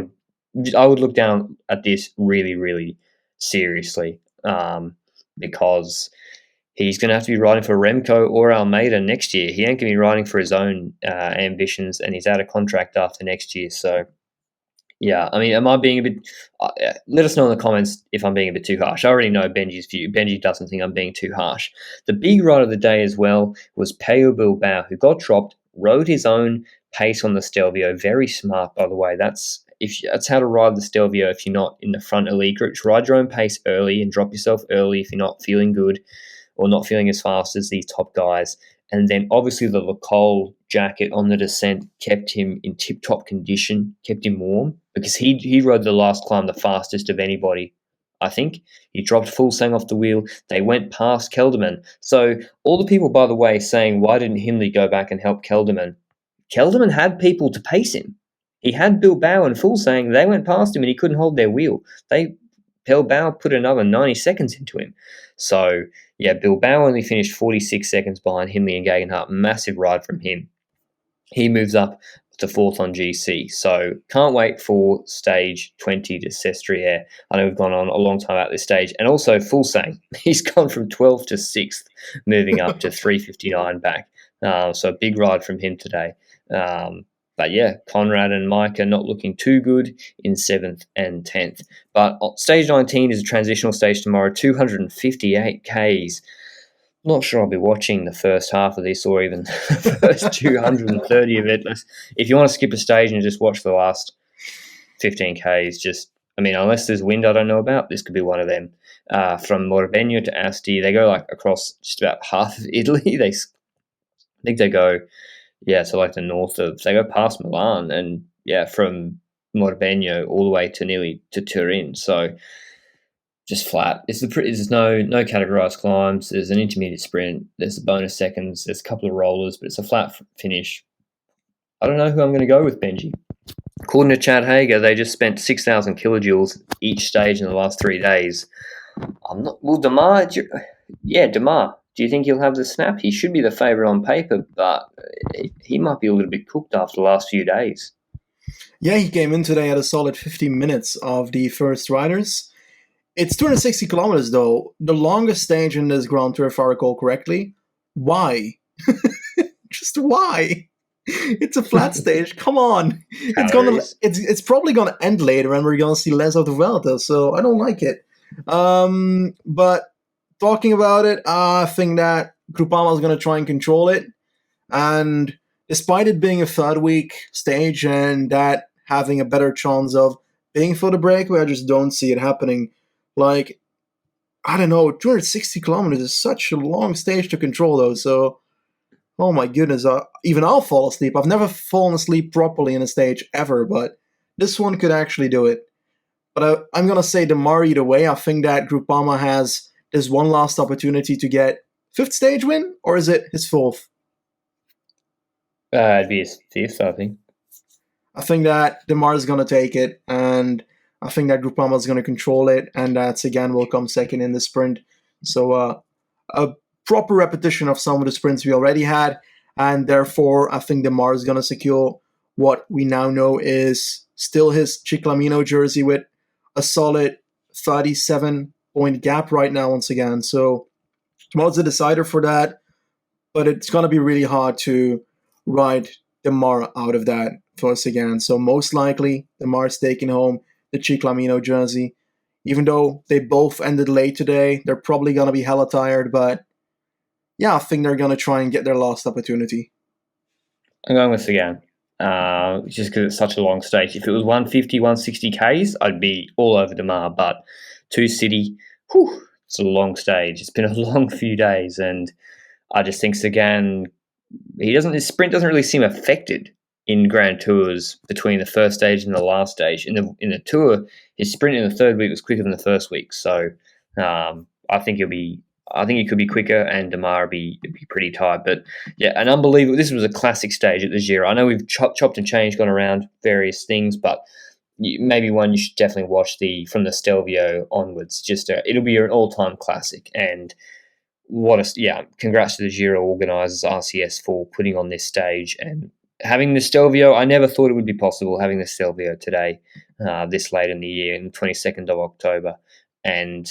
would look down at this really, really seriously, because he's going to have to be riding for Remco or Almeida next year. He ain't going to be riding for his own ambitions, and he's out of contract after next year. So, yeah, I mean, am I being a bit... let us know in the comments if I'm being a bit too harsh. I already know Benji's view. Benji doesn't think I'm being too harsh. The big ride of the day as well was Pello Bilbao, who got dropped, rode his own pace on the Stelvio. Very smart, by the way. That's how to ride the Stelvio if you're not in the front elite group. Ride your own pace early and drop yourself early if you're not feeling good or not feeling as fast as these top guys. And then obviously the Lacole jacket on the descent kept him in tip-top condition, kept him warm, because he rode the last climb the fastest of anybody, I think. He dropped full sang off the wheel. They went past Kelderman. So all the people, by the way, saying, why didn't Hindley go back and help Kelderman? Kelderman had people to pace him. He had Bilbao and Full saying they went past him and he couldn't hold their wheel. Bilbao put another 90 seconds into him. So, yeah, Bilbao only finished 46 seconds behind Hindley and Gegenhardt. Massive ride from him. He moves up to 4th on GC. So can't wait for stage 20 to Sestriere. I know we've gone on a long time at this stage. And also Fulsang. He's gone from 12th to 6th, moving up to 3:59 back. So a big ride from him today. But yeah, Conrad and Mike are not looking too good in 7th and 10th. But stage 19 is a transitional stage tomorrow, 258 Ks. Not sure I'll be watching the first half of this or even the first 230 of it. If you want to skip a stage and just watch the last 15 Ks, unless there's wind I don't know about, this could be one of them. From Morbegno to Asti, they go like across just about half of Italy. I think they go, so like the north of, they go past Milan and from Morbegno all the way to nearly to Turin. So just flat. There's no categorized climbs. There's an intermediate sprint. There's a bonus seconds. There's a couple of rollers, but it's a flat finish. I don't know who I'm going to go with, Benji. According to Chad Hager, they just spent 6,000 kilojoules each stage in the last 3 days. I'm not. Well, Demar. Demar. Do you think he'll have the snap? He should be the favourite on paper, but he might be a little bit cooked after the last few days. Yeah, he came in today at a solid 15 minutes of the first riders. It's 260 kilometers, though. The longest stage in this Grand Tour, if I recall correctly. Why? Just why? It's a flat stage. Come on. It's probably gonna end later, and we're gonna see less of the Vuelta. So I don't like it. But talking about it, I think that Groupama is gonna try and control it. And despite it being a third week stage and that having a better chance of being for the breakaway, I just don't see it happening. Like, I don't know, 260 kilometers is such a long stage to control, though. So, oh my goodness, even I'll fall asleep. I've never fallen asleep properly in a stage ever, but this one could actually do it. But I'm going to say Demar either way. I think that Groupama has this one last opportunity to get 5th stage win, or is it his 4th? It'd be his 5th, I think. I think that Demar is going to take it, and I think that Groupama is going to control it, and that Sagan will come second in the sprint. So a proper repetition of some of the sprints we already had, and therefore I think Demar is going to secure what we now know is still his Ciclamino jersey with a solid 37-point gap right now once again. So tomorrow's the decider for that, but it's going to be really hard to ride Demar out of that for Sagan. So most likely Demar's taking home the Ciclamino jersey. Even though they both ended late today, they're probably going to be hella tired, but yeah, I think they're going to try and get their last opportunity. I'm going with Sagan, just because it's such a long stage. If it was 150, 160 Ks, I'd be all over Demar, but 2 City, it's a long stage. It's been a long few days, and I just think Sagan, his sprint doesn't really seem affected in Grand Tours between the first stage and the last stage. In the Tour, his sprint in the third week was quicker than the first week. So I think he could be quicker, and Demar would be pretty tired. But yeah, an unbelievable. This was a classic stage at the Giro. I know we've chopped and changed, gone around various things, but maybe one you should definitely watch from the Stelvio onwards. It'll be an all-time classic. And congrats to the Giro organisers, RCS, for putting on this stage and having the Stelvio. I never thought it would be possible having the Stelvio today, this late in the year, in the 22nd of October, and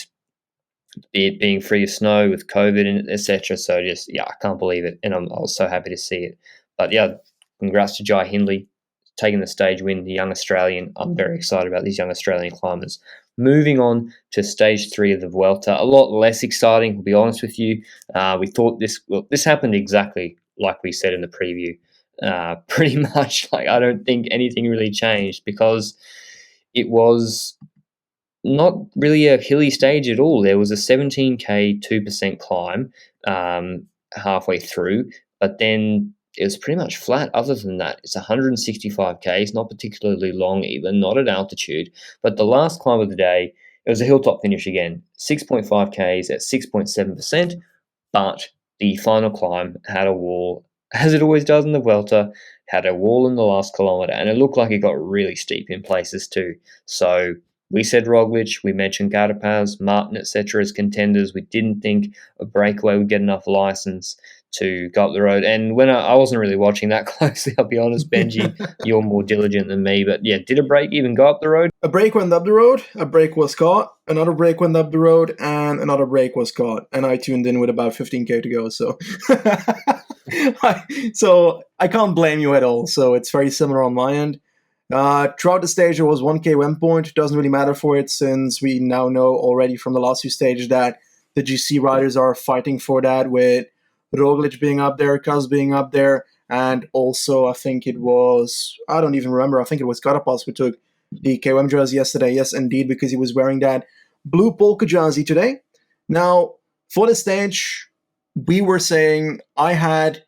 it being free of snow with COVID and etc. So I can't believe it, and I was so happy to see it. But yeah, congrats to Jai Hindley taking the stage win, the young Australian. I'm very excited about these young Australian climbers. Moving on to stage 3 of the Vuelta, a lot less exciting, I'll be honest with you. We thought this happened exactly like we said in the preview. Pretty much, I don't think anything really changed, because it was not really a hilly stage at all. There was a 17k 2% climb halfway through, but then it was pretty much flat. Other than that, it's 165k. It's not particularly long even, not at altitude. But the last climb of the day It was a hilltop finish again, 6.5 Ks at 6.7%, but the final climb had a wall, as it always does in the Vuelta, had a wall in the last kilometre, and it looked like it got really steep in places too. So we said Roglic, we mentioned Carapaz, Martin, etc. as contenders. We didn't think a Breakaway would get enough license to go up the road. And when I wasn't really watching that closely, I'll be honest, Benji, you're more diligent than me. But yeah, did a break even go up the road? A break went up the road, a break was caught, another break went up the road, and another break was caught. And I tuned in with about 15K to go. So, I can't blame you at all. So it's very similar on my end. Throughout the stage, there was 1K win point. It doesn't really matter for it since we now know already from the last few stages that the GC riders are fighting for that, with Roglic being up there, Kaz being up there, and also I think it was, I don't even remember, I think it was Carapaz who took the KOM jersey yesterday. Yes, indeed, because he was wearing that blue polka jersey today. Now, for the stage, we were saying I had,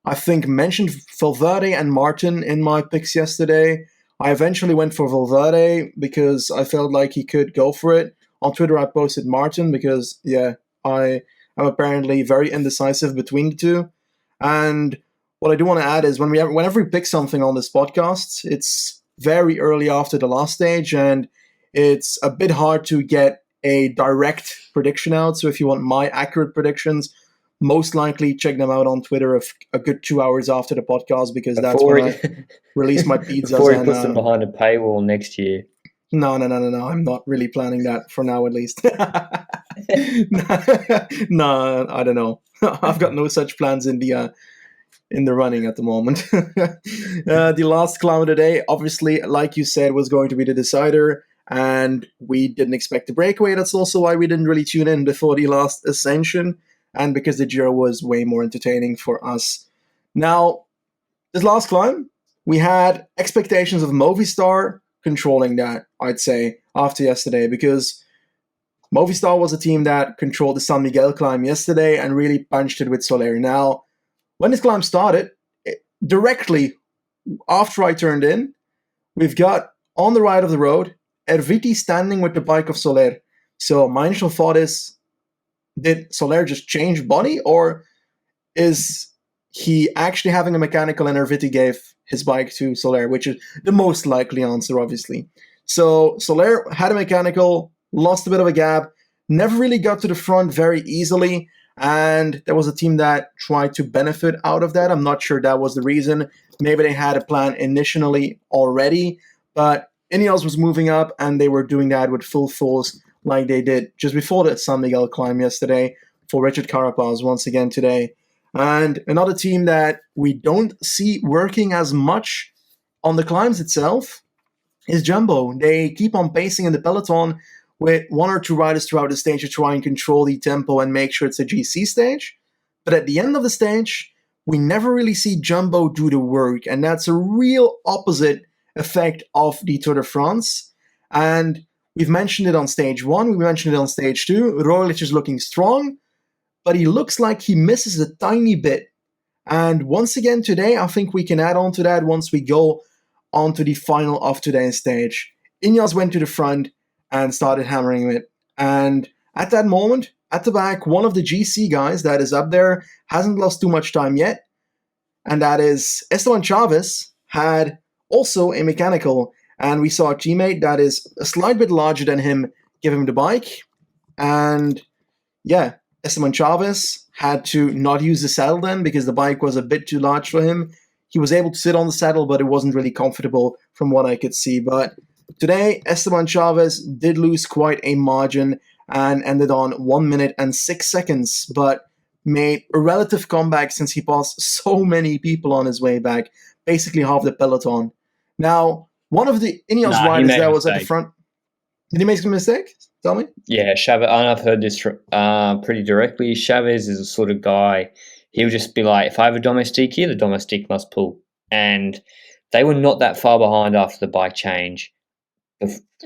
I think, mentioned Valverde and Martin in my picks yesterday. I eventually went for Valverde because I felt like he could go for it. On Twitter, I posted Martin because, yeah, I am apparently very indecisive between the two. And what I do want to add is whenever we pick something on this podcast, it's very early after the last stage, and it's a bit hard to get a direct prediction out. So if you want my accurate predictions, most likely check them out on Twitter a good 2 hours after the podcast, because that's when I release my pizzas. Before he puts them behind a paywall next year. No. I'm not really planning that for now, at least. No, I don't know. I've got no such plans in the running at the moment. The last climb of the day, obviously, like you said, was going to be the decider, and we didn't expect the breakaway. That's also why we didn't really tune in before the last ascension, and because the Giro was way more entertaining for us. Now, this last climb, we had expectations of Movistar controlling that, I'd say, after yesterday, because Movistar was a team that controlled the San Miguel climb yesterday and really punched it with Soler. Now, when this climb started, directly after I turned in, we've got on the right of the road, Erviti standing with the bike of Soler. So my initial thought is, did Soler just change body, or is he actually having a mechanical and Erviti gave his bike to Soler, which is the most likely answer, obviously. So Soler had a mechanical, lost a bit of a gap, never really got to the front very easily, and there was a team that tried to benefit out of that. I'm not sure that was the reason. Maybe they had a plan initially already, but Ineos was moving up, and they were doing that with full force like they did just before the San Miguel climb yesterday for Richard Carapaz once again today. And another team that we don't see working as much on the climbs itself is Jumbo. They keep on pacing in the peloton with one or two riders throughout the stage to try and control the tempo and make sure it's a GC stage. But at the end of the stage, we never really see Jumbo do the work, and that's a real opposite effect of the Tour de France. And we've mentioned it on stage 1, we mentioned it on stage 2. Roglic is looking strong, but he looks like he misses a tiny bit. And once again today, I think we can add on to that once we go on to the final of today's stage. Ineos went to the front and started hammering it. And at that moment, at the back, one of the GC guys that is up there hasn't lost too much time yet. And that is Esteban Chaves, had also a mechanical. And we saw a teammate that is a slight bit larger than him give him the bike. And yeah, Esteban Chaves had to not use the saddle then because the bike was a bit too large for him. He was able to sit on the saddle, but it wasn't really comfortable from what I could see. But today, Esteban Chaves did lose quite a margin and ended on 1 minute and 6 seconds, but made a relative comeback since he passed so many people on his way back, basically half the peloton. Now, one of the Ineos riders that was at the front... Did he make a mistake? Tell me. Yeah, Chaves, and I've heard this pretty directly. Chaves is the sort of guy, he'll just be like, if I have a domestique here, the domestique must pull. And they were not that far behind after the bike change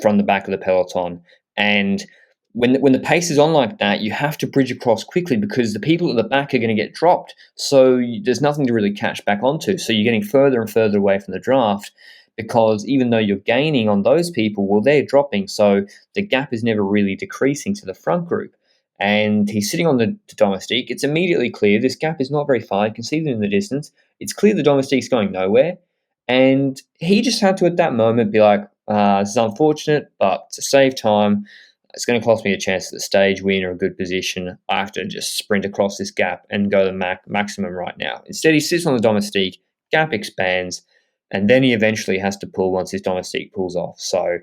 from the back of the peloton. And when the pace is on like that, you have to bridge across quickly because the people at the back are going to get dropped. So there's nothing to really catch back onto. So you're getting further and further away from the draft because even though you're gaining on those people, well, they're dropping. So the gap is never really decreasing to the front group. And he's sitting on the domestique. It's immediately clear this gap is not very far. You can see it in the distance. It's clear the domestique's going nowhere. And he just had to, at that moment, be like, this is unfortunate, but to save time, it's going to cost me a chance at the stage win or a good position. I have to just sprint across this gap and go the maximum right now. Instead, he sits on the domestique, gap expands, and then he eventually has to pull once his domestique pulls off. So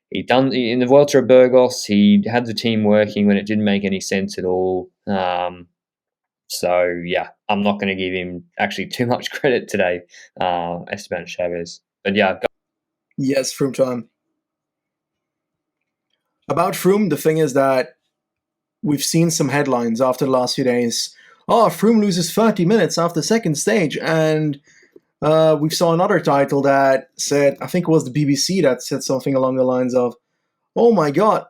he done in the Vuelta of Burgos. He had the team working when it didn't make any sense at all. So yeah, I'm not going to give him actually too much credit today, Esteban Chavez. But yeah, Yes, Froome time. About Froome, the thing is that we've seen some headlines after the last few days. Oh, Froome loses 30 minutes after second stage, and we saw another title that said, I think it was the BBC that said something along the lines of, oh my god,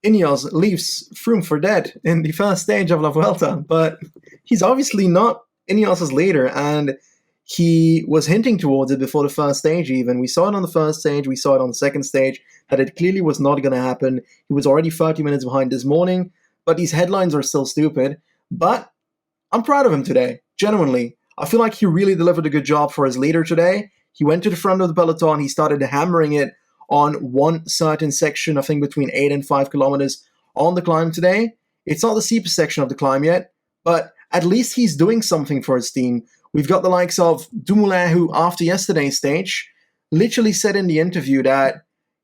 Ineos leaves Froome for dead in the first stage of La Vuelta, but he's obviously not Ineos' leader, and he was hinting towards it before the first stage even. We saw it on the first stage, we saw it on the second stage, that it clearly was not going to happen. He was already 30 minutes behind this morning, but these headlines are still stupid. But I'm proud of him today, genuinely. I feel like he really delivered a good job for his leader today. He went to the front of the peloton, he started hammering it on one certain section, I think between 8 and 5 kilometers on the climb today. It's not the steepest section of the climb yet, but at least he's doing something for his team. We've got the likes of Dumoulin, who after yesterday's stage literally said in the interview that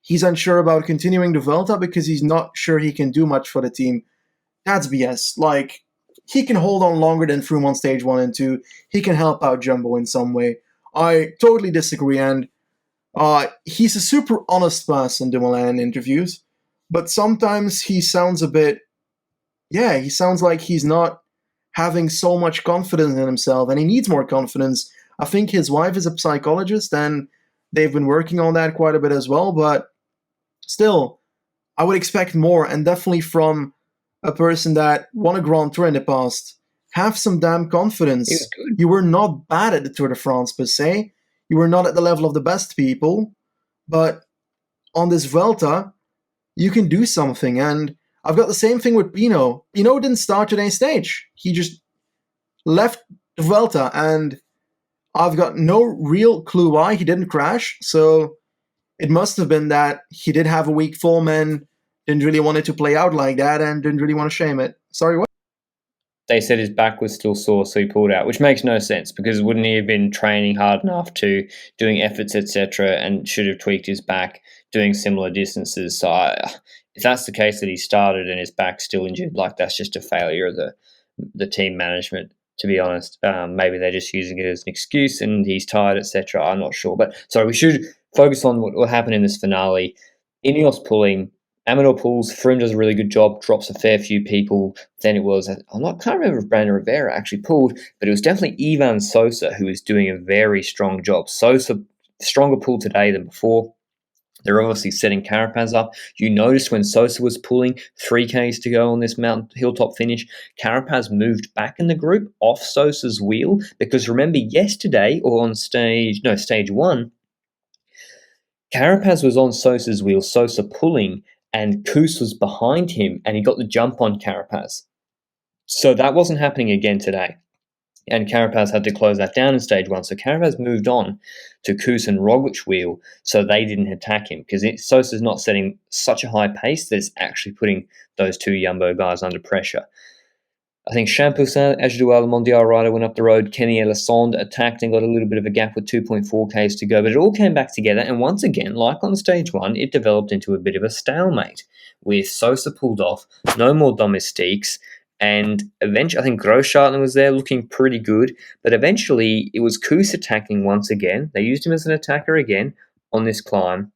he's unsure about continuing the Vuelta because he's not sure he can do much for the team. That's BS. Like, he can hold on longer than Froome on stage 1 and 2. He can help out Jumbo in some way. I totally disagree, and he's a super honest person, Dumoulin, in interviews, but sometimes he sounds a bit, he sounds like he's not having so much confidence in himself, and he needs more confidence. I think his wife is a psychologist, and they've been working on that quite a bit as well, but still, I would expect more, and definitely from a person that won a Grand Tour in the past. Have some damn confidence. You were not bad at the Tour de France per se. You were not at the level of the best people, but on this Vuelta, you can do something. And I've got the same thing with Pino. Pino didn't start today's stage. He just left the Vuelta, and I've got no real clue why he didn't crash. So it must have been that he did have a weak form and didn't really want it to play out like that and didn't really want to shame it. Sorry, what? They said his back was still sore, so he pulled out, which makes no sense because wouldn't he have been training hard enough to doing efforts, etc., and should have tweaked his back doing similar distances? So if that's the case that he started and his back's still injured, like that's just a failure of the team management, to be honest. Maybe they're just using it as an excuse and he's tired, etc. I'm not sure. But sorry, we should focus on what happened in this finale. Ineos pulling. Amador pulls, Froome does a really good job, drops a fair few people. Then it was, can't remember if Brandon Rivera actually pulled, but it was definitely Ivan Sosa who was doing a very strong job. Sosa, stronger pull today than before. They're obviously setting Carapaz up. You noticed when Sosa was pulling 3Ks to go on this mountain hilltop finish, Carapaz moved back in the group off Sosa's wheel because remember yesterday or on stage 1, Carapaz was on Sosa's wheel, Sosa pulling, and Kuss was behind him, and he got the jump on Carapaz. So that wasn't happening again today. And Carapaz had to close that down in stage 1. So Carapaz moved on to Kuss and Roglic's wheel so they didn't attack him because Sosa's not setting such a high pace that it's actually putting those two Jumbo guys under pressure. I think Champoussin, Ajdoual, the Mondial rider, went up the road. Kenny Elisond attacked and got a little bit of a gap with 2.4 Ks to go. But it all came back together. And once again, like on stage 1, it developed into a bit of a stalemate with Sosa pulled off, no more domestiques. And eventually, I think Grosschartner was there looking pretty good. But eventually, it was Kuss attacking once again. They used him as an attacker again on this climb.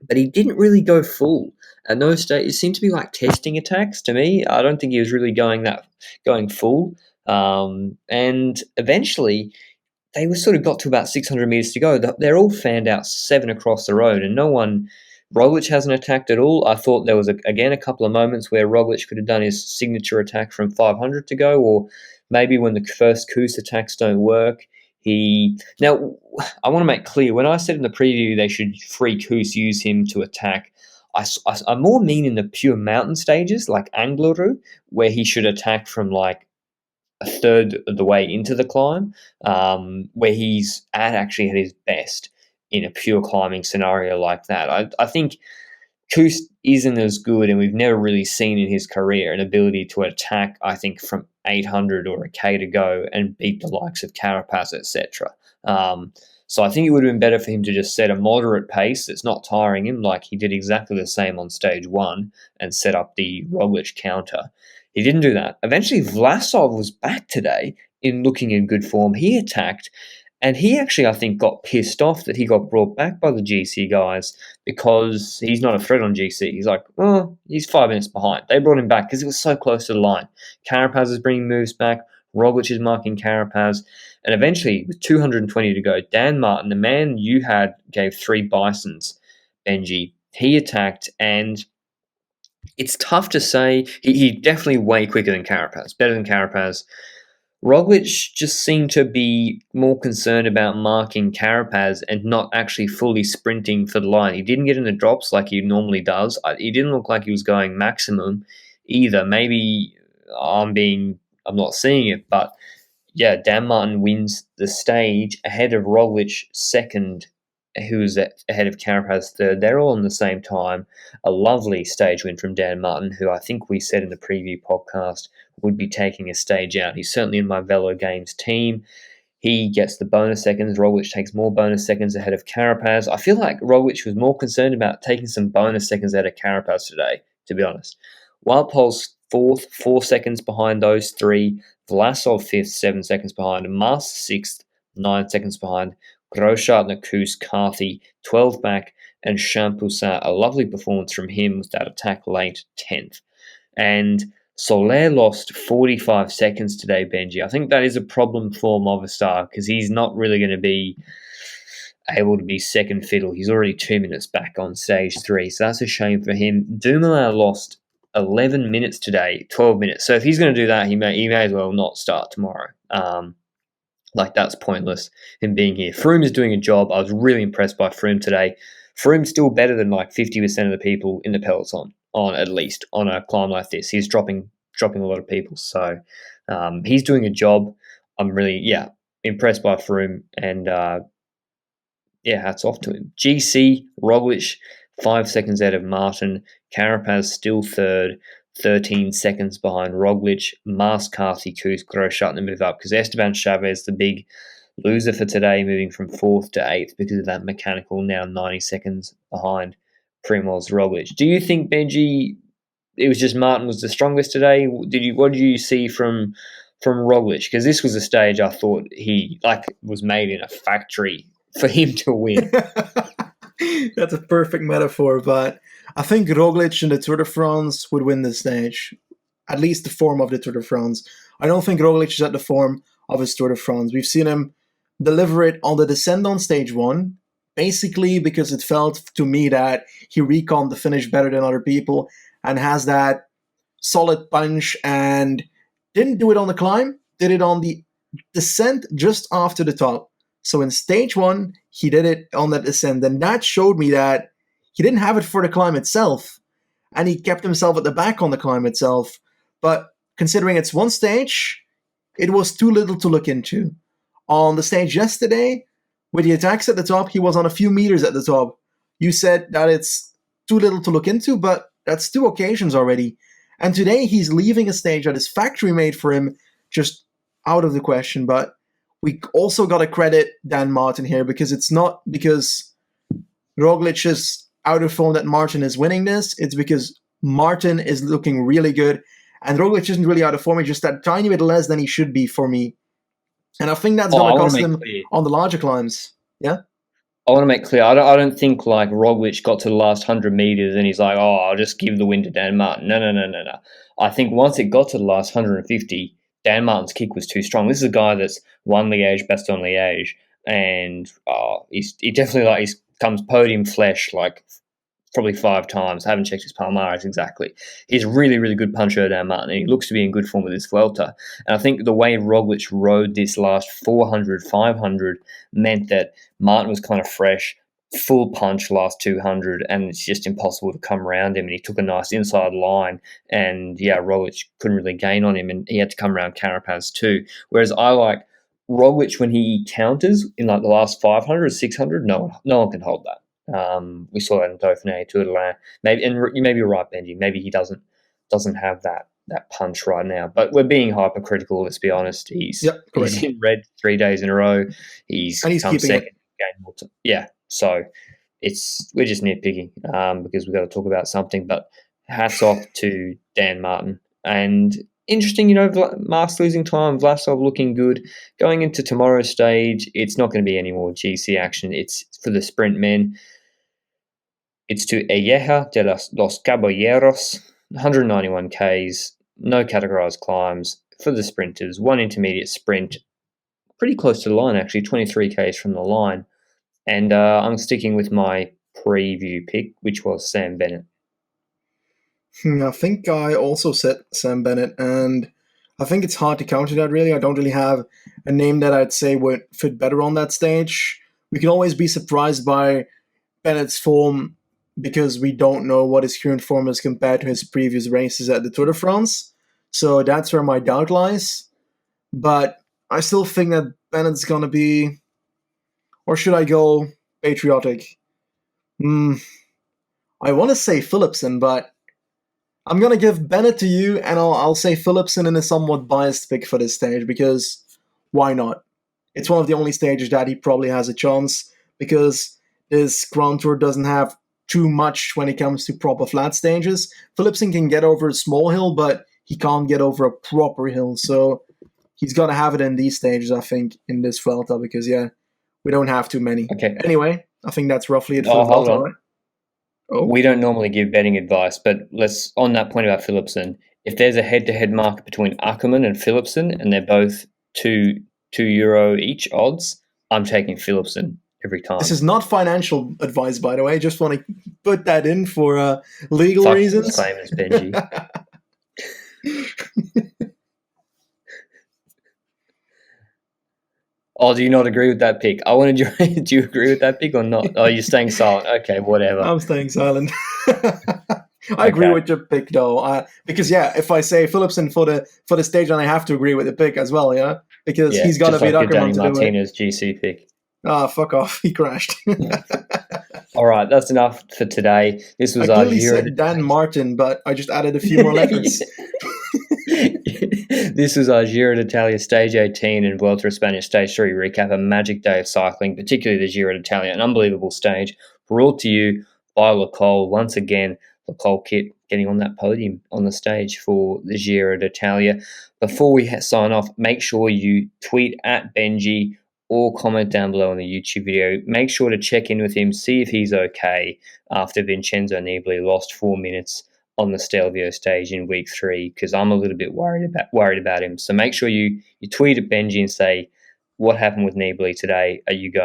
But he didn't really go full. At no stage, it seemed to be like testing attacks to me. I don't think he was really going full. And eventually, they were sort of got to about 600 meters to go. They're all fanned out 7 across the road, and no one. Roglic hasn't attacked at all. I thought there was again a couple of moments where Roglic could have done his signature attack from 500 to go, or maybe when the first Kuss attacks don't work, Now, I want to make clear, when I said in the preview they should free Koos, use him to attack, I more mean in the pure mountain stages, like Angleru, where he should attack from like a third of the way into the climb, where he's actually at his best in a pure climbing scenario like that. I think Koos isn't as good, and we've never really seen in his career an ability to attack, I think, from 800 or a K to go and beat the likes of Carapaz, etc. So I think it would have been better for him to just set a moderate pace that's not tiring him, like he did exactly the same on stage 1 and set up the Roglic counter. He didn't do that. Eventually, Vlasov was back today in looking in good form. He attacked, and he actually, I think, got pissed off that he got brought back by the GC guys because he's not a threat on GC. He's like, oh, he's 5 minutes behind. They brought him back because it was so close to the line. Carapaz is bringing moves back. Roglic is marking Carapaz. And eventually, with 220 to go, Dan Martin, the man you gave 3 bisons, Benji, he attacked, and it's tough to say. He definitely way quicker than Carapaz, better than Carapaz. Roglic just seemed to be more concerned about marking Carapaz and not actually fully sprinting for the line. He didn't get in the drops like he normally does. He didn't look like he was going maximum either. Maybe I'm not seeing it, but yeah, Dan Martin wins the stage ahead of Roglic second, who was ahead of Carapaz third. They're all on the same time. A lovely stage win from Dan Martin, who I think we said in the preview podcast would be taking a stage out. He's certainly in my Velo Games team. He gets the bonus seconds. Roglic takes more bonus seconds ahead of Carapaz. I feel like Roglic was more concerned about taking some bonus seconds ahead of Carapaz today, to be honest. Woutpool's fourth, 4 seconds behind those 3. Vlasov fifth, 7 seconds behind. Mas sixth, 9 seconds behind. Grosschartner, Koos, Carthy, 12 back, and Champoussin, a lovely performance from him with that attack late, 10th. And Soler lost 45 seconds today, Benji. I think that is a problem for Movistar because he's not really going to be able to be second fiddle. He's already 2 minutes back on stage 3, so that's a shame for him. Dumoulin lost 11 minutes today, 12 minutes. So if he's going to do that, he may as well not start tomorrow. That's pointless, him being here. Froome is doing a job. I was really impressed by Froome today. Froome's still better than like 50% of the people in the peloton, at least on a climb like this. He's dropping a lot of people. So he's doing a job. I'm really, impressed by Froome. And, hats off to him. GC, Roglic, 5 seconds out of Martin. Carapaz still third. 13 seconds behind Roglic. Mas, Carthy, Koos, Grosschartner move up because Esteban Chavez, the big loser for today, moving from 4th to 8th because of that mechanical, now 90 seconds behind Primoz Roglic. Do you think, Benji, it was just Martin was the strongest today? What did you see from Roglic? Because this was a stage I thought he was made in a factory for him to win. That's a perfect metaphor, but I think Roglic in the Tour de France would win this stage. At least the form of the Tour de France. I don't think Roglic is at the form of his Tour de France. We've seen him deliver it on the descent on stage 1, basically because it felt to me that he reconned the finish better than other people and has that solid punch, and didn't do it on the climb, did it on the descent just after the top. So in stage 1, he did it on that descent, and that showed me that he didn't have it for the climb itself, and he kept himself at the back on the climb itself. But considering it's one stage, it was too little to look into. On the stage yesterday, with the attacks at the top, he was on a few meters at the top. You said that it's too little to look into, but that's 2 occasions already. And today he's leaving a stage that is factory made for him, just out of the question. But we also got to credit Dan Martin here, because it's not because Roglic is out of form that Martin is winning this. It's because Martin is looking really good, and Roglic isn't really out of form. He's just that tiny bit less than he should be for me. And I think that's going to cost him on the larger climbs. Yeah? I want to make clear, I don't think Roglic got to the last 100 meters and he's like, oh, I'll just give the win to Dan Martin. No. I think once it got to the last 150, Dan Martin's kick was too strong. This is a guy that's won Liège, Bastogne Liège, and he definitely comes podium flesh probably 5 times. I haven't checked his Palmares exactly. He's a really, really good puncher down Martin, and he looks to be in good form with this Vuelta. And I think the way Roglic rode this last 400, 500 meant that Martin was kind of fresh, full punch last 200, and it's just impossible to come around him. And he took a nice inside line, and Roglic couldn't really gain on him, and he had to come around Carapaz too. Whereas I like Roglic when he counters in like the last 500 or 600. No one can hold that. We saw that in Dauphiné, Tour de l'Ain. Maybe, and you may be right, Benji. Maybe he doesn't have that punch right now. But we're being hypercritical. Let's be honest. He's in red 3 days in a row. He's come second. So we're just nitpicking because we've got to talk about something. But hats off to Dan Martin. And interesting, Mark's losing time, Vlasov looking good. Going into tomorrow's stage, it's not going to be any more GC action. It's for the sprint men. It's to Elleja de los Caballeros, 191 Ks, no categorized climbs for the sprinters, 1 intermediate sprint, pretty close to the line actually, 23 Ks from the line. And I'm sticking with my preview pick, which was Sam Bennett. I think I also said Sam Bennett, and I think it's hard to counter that, really. I don't really have a name that I'd say would fit better on that stage. We can always be surprised by Bennett's form because we don't know what his current form is compared to his previous races at the Tour de France. So that's where my doubt lies. But I still think that Bennett's going to be... Or should I go patriotic? I want to say Philipsen, but I'm going to give Bennett to you, and I'll say Philipsen in a somewhat biased pick for this stage, because why not? It's one of the only stages that he probably has a chance, because this Grand Tour doesn't have too much when it comes to proper flat stages. Philipsen can get over a small hill, but he can't get over a proper hill, so he's got to have it in these stages, I think, in this Vuelta, because, we don't have too many. Okay. Anyway, I think that's roughly it for the Vuelta, right? Oh. We don't normally give betting advice, but on that point about Philipsen, if there's a head-to-head market between Ackermann and Philipsen, and they're both €2 each odds, I'm taking Philipsen every time. This is not financial advice, by the way. I just want to put that in for legal reasons. Disclaimers, Benji. Oh, do you not agree with that pick? Do you agree with that pick or not? Oh, you're staying silent. Okay, whatever. I'm staying silent. I agree with your pick, though. Because, if I say Philipsen for the stage, then I have to agree with the pick as well, because he's got to beat Ackermann to do it. Martinez GC pick. Fuck off. He crashed. All right, that's enough for today. This was our Giro. I said Dan Martin, but I just added a few more letters. This was our Giro d'Italia Stage 18 and Vuelta Espana Stage 3 recap, a magic day of cycling, particularly the Giro d'Italia, an unbelievable stage. Brought to you by Lecole. Once again, Lecole kit getting on that podium on the stage for the Giro d'Italia. Before we sign off, make sure you tweet at Benji or comment down below on the YouTube video. Make sure to check in with him, see if he's okay after Vincenzo Nibali lost 4 minutes on the Stelvio stage in week 3, because I'm a little bit worried about him. So make sure you tweet at Benji and say, what happened with Nibali today? Are you going